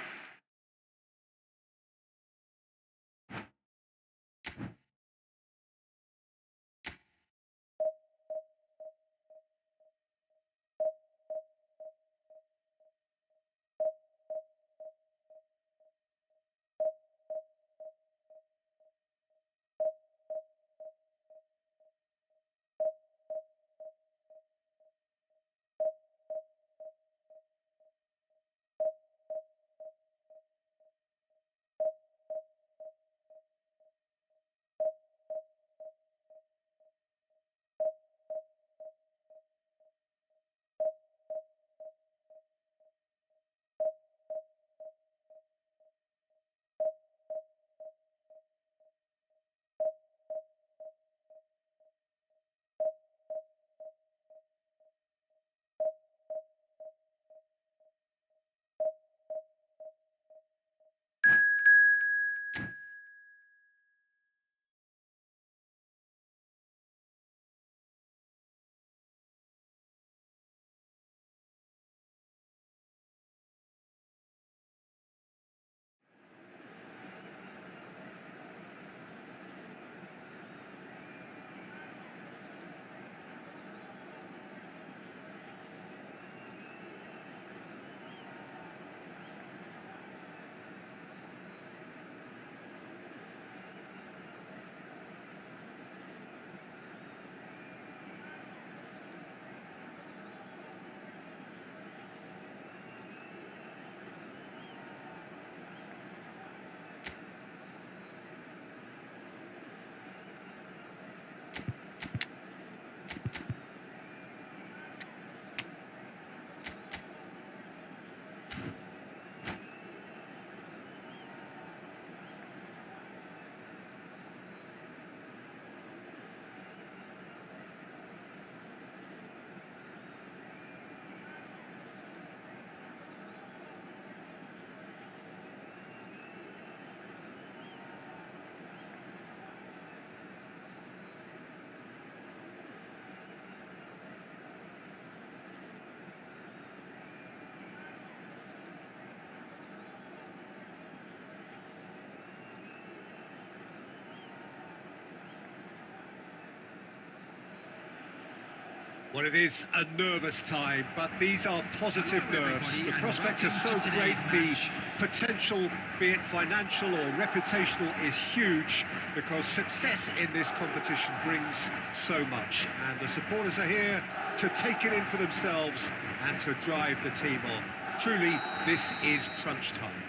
Well, it is a nervous time, but these are positive Hello, nerves. everybody, The and prospects are welcome so to great, today's the match. potential, be it financial or reputational, is huge because success in this competition brings so much. And the supporters are here to take it in for themselves and to drive the team on. Truly, this is crunch time.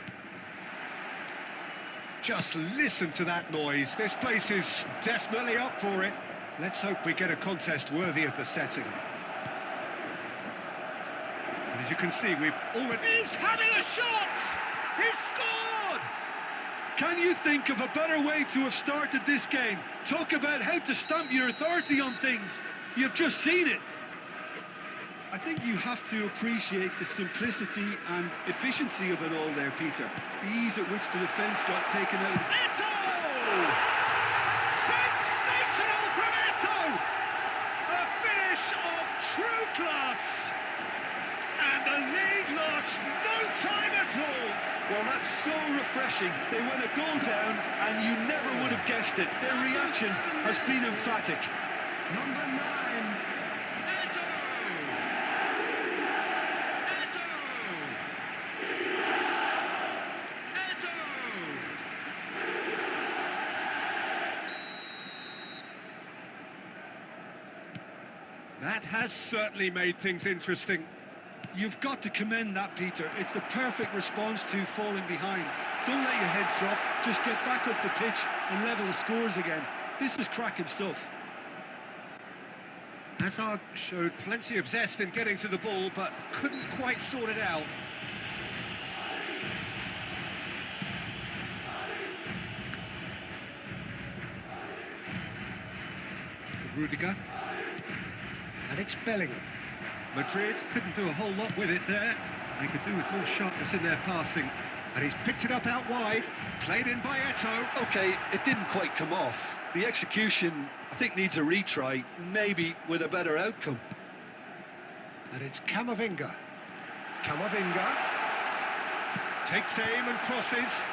Just listen to that noise. This place is definitely up for it. Let's hope we get a contest worthy of the setting. And as you can see, we've already... He's having a shot! He's scored! Can you think of a better way to have started this game? Talk about how to stamp your authority on things. You've just seen it. I think you have to appreciate the simplicity and efficiency of it all there, Peter. The ease at which the defence got taken out. Eto! Sensational from Eto! A finish of true class! And the lead lost no time at all! Well, that's so refreshing. They went a goal down and you never would have guessed it. Their reaction has been emphatic. Number 9, Eto! Eto! Eto! That has certainly made things interesting. You've got to commend that, Peter. It's the perfect response to falling behind. Don't let your heads drop. Just get back up the pitch and level the scores again. This is cracking stuff. Hazard showed plenty of zest in getting to the ball, but couldn't quite sort it out. Rudiger. And it's Bellingham. Madrid couldn't do a whole lot with it there. They could do with more sharpness in their passing. And he's picked it up out wide. Played in by Eto. Okay, it didn't quite come off. The execution, I think, needs a retry, maybe with a better outcome. And it's Camavinga. Camavinga takes aim and crosses.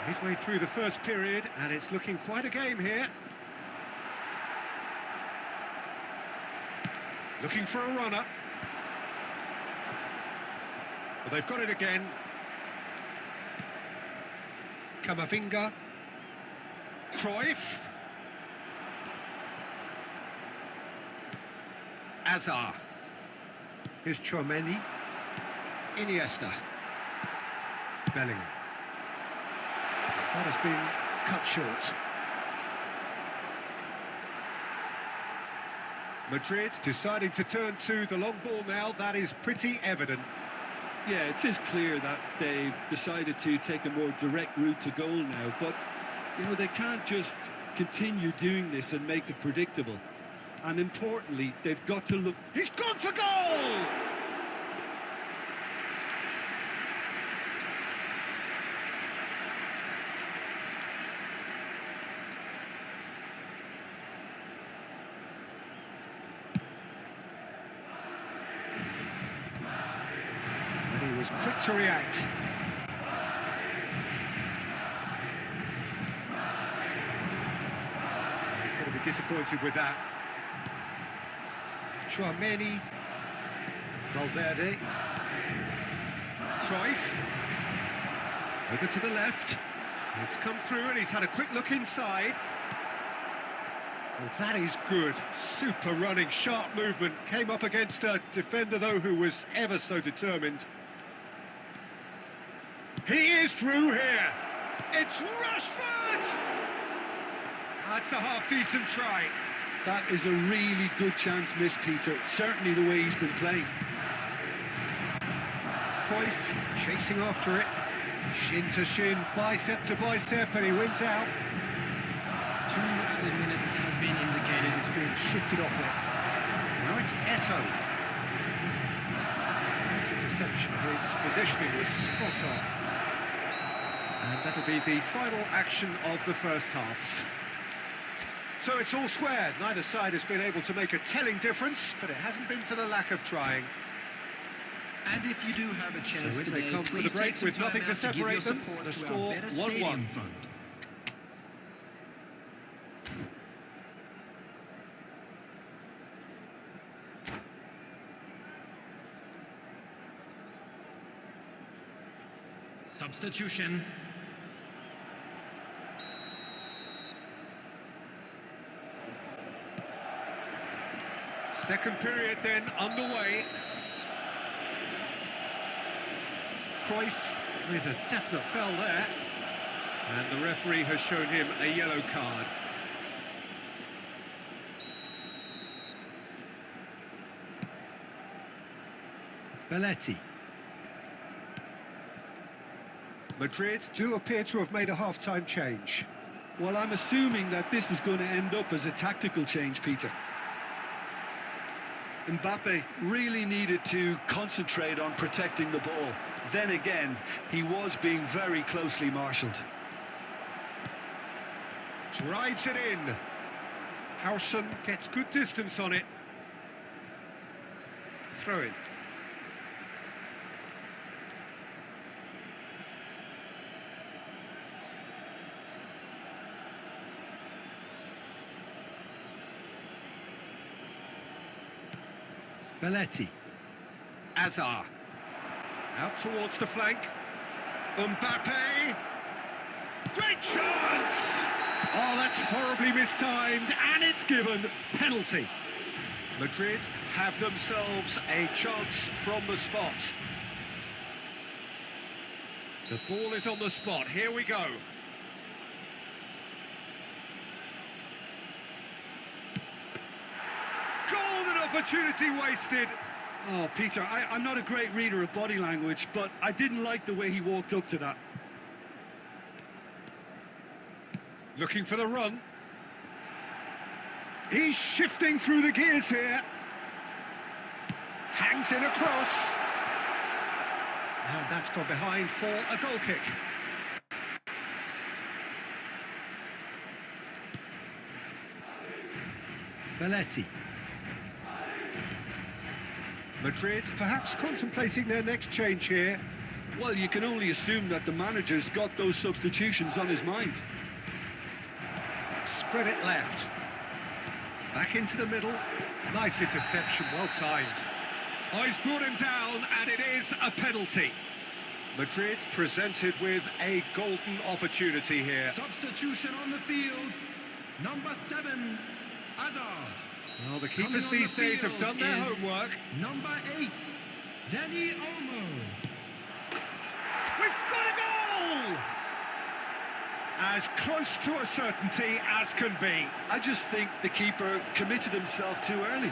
Midway through the first period, and it's looking quite a game here. Looking for a runner. Well, they've got it again. Camavinga. Cruyff. Azar. Here's Chouameni. Iniesta. Bellingham. That has been cut short. Madrid deciding to turn to the long ball now. That is pretty evident. Yeah, it is clear that they've decided to take a more direct route to goal now, but, you know, they can't just continue doing this and make it predictable. And importantly, they've got to look... He's gone for goal! And he was quick to react. He's going to be disappointed with that. Chouameni, Valverde, Cruyff, over to the left. It's come through and he's had a quick look inside. Well, that is good. Super running, sharp movement. Came up against a defender, though, who was ever so determined. He is through here. It's Rashford! That's a half-decent try. That is a really good chance missed, Peter. Certainly the way he's been playing. Cruyff chasing after it. Shin to shin, bicep to bicep, and he wins out. 2 added minutes has been indicated. It's being shifted off it. Now it's Eto. Nice interception. His positioning was spot on. And that'll be the final action of the first half. So it's all squared. Neither side has been able to make a telling difference, but it hasn't been for the lack of trying. And if you do have a chance So in today, they come for the please break take some with time nothing out to give your separate them. support The to our score Better 1-1. Stadium Fund. Substitution. Second period then underway. Cruyff with a definite foul there. And the referee has shown him a yellow card. Belletti. Madrid do appear to have made a half-time change. Well, I'm assuming that this is going to end up as a tactical change, Peter. Mbappe really needed to concentrate on protecting the ball. Then again, he was being very closely marshalled. Drives it in. Howson gets good distance on it. Throw in. Belletti. Azar. Out towards the flank. Mbappe. Great chance! Oh, that's horribly mistimed, and it's given. Penalty. Madrid have themselves a chance from the spot. The ball is on the spot. Here we go. Golden opportunity wasted. Oh, Peter, I'm not a great reader of body language, but I didn't like the way he walked up to that. Looking for the run. He's shifting through the gears here. Hangs in across. And that's gone behind for a goal kick. Belletti. Madrid perhaps contemplating their next change here. Well, you can only assume that the manager's got those substitutions on his mind. Spread it left. Back into the middle. Nice interception, well timed. Oh, he's brought him down, and it is a penalty. Madrid presented with a golden opportunity here. Substitution on the field. Number 7, Hazard. Well, the keepers these days have done their homework. Number 8, Dani Olmo. We've got a goal! As close to a certainty as can be. I just think the keeper committed himself too early.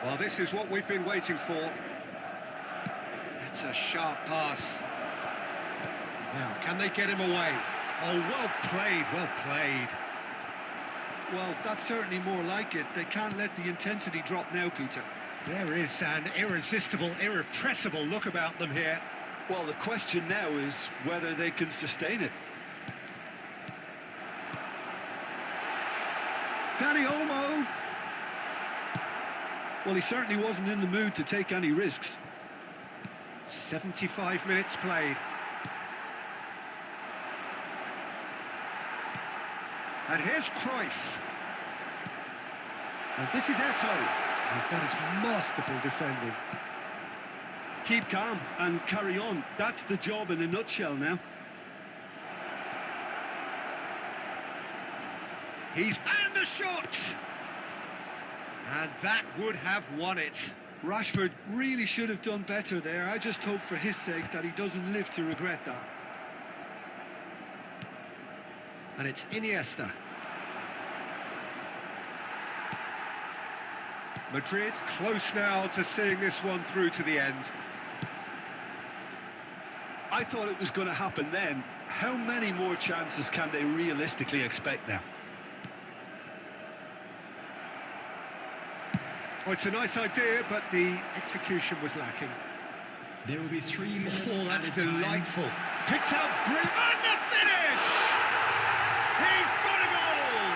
Well, this is what we've been waiting for. It's a sharp pass. Now, can they get him away? Oh, well played, well played. Well, that's certainly more like it. They can't let the intensity drop now, Peter. There is an irresistible, irrepressible look about them here. Well, the question now is whether they can sustain it. Dani Olmo. Well, he certainly wasn't in the mood to take any risks. 75 minutes played. And here's Cruyff. And this is Eto'o. And that is masterful defending. Keep calm and carry on. That's the job in a nutshell now. And the shot! And that would have won it. Rashford really should have done better there. I just hope for his sake that he doesn't live to regret that. And it's Iniesta. Madrid close now to seeing this one through to the end. I thought it was going to happen then. How many more chances can they realistically expect now? Well, it's a nice idea, but the execution was lacking. There will be 3 minutes. Oh, that's added time. delightful. Picked up, brilliant, and the finish! He's got a goal!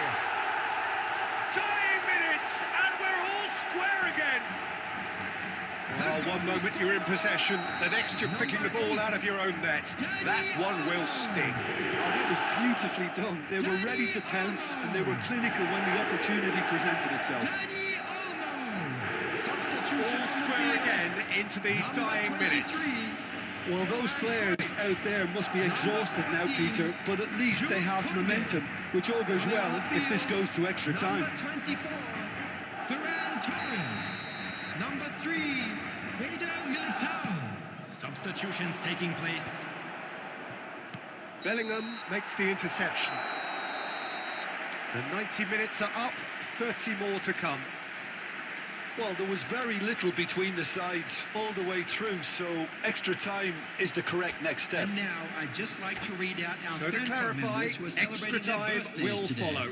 Time minutes, and we're all square again. Oh, one moment you're in possession, the next you're picking the ball out of your own net. That one will sting. Oh, that was beautifully done. They were ready to pounce, and they were clinical when the opportunity presented itself. Dani Olmo. Substitution. All square again into the Number dying minutes. 23, Well, those players out there must be exhausted now, Peter, but at least they have momentum, which augurs coming on well the if this field, goes to extra time. Number 24, Ferran Torres. Number 3, Eder Militao. Substitutions taking place. Bellingham makes the interception. The 90 minutes are up, 30 more to come. Well, there was very little between the sides all the way through, so extra time is the correct next step. And now I'd just like to read out our So to fan club clarify, members who are extra celebrating their time birthdays will today. follow.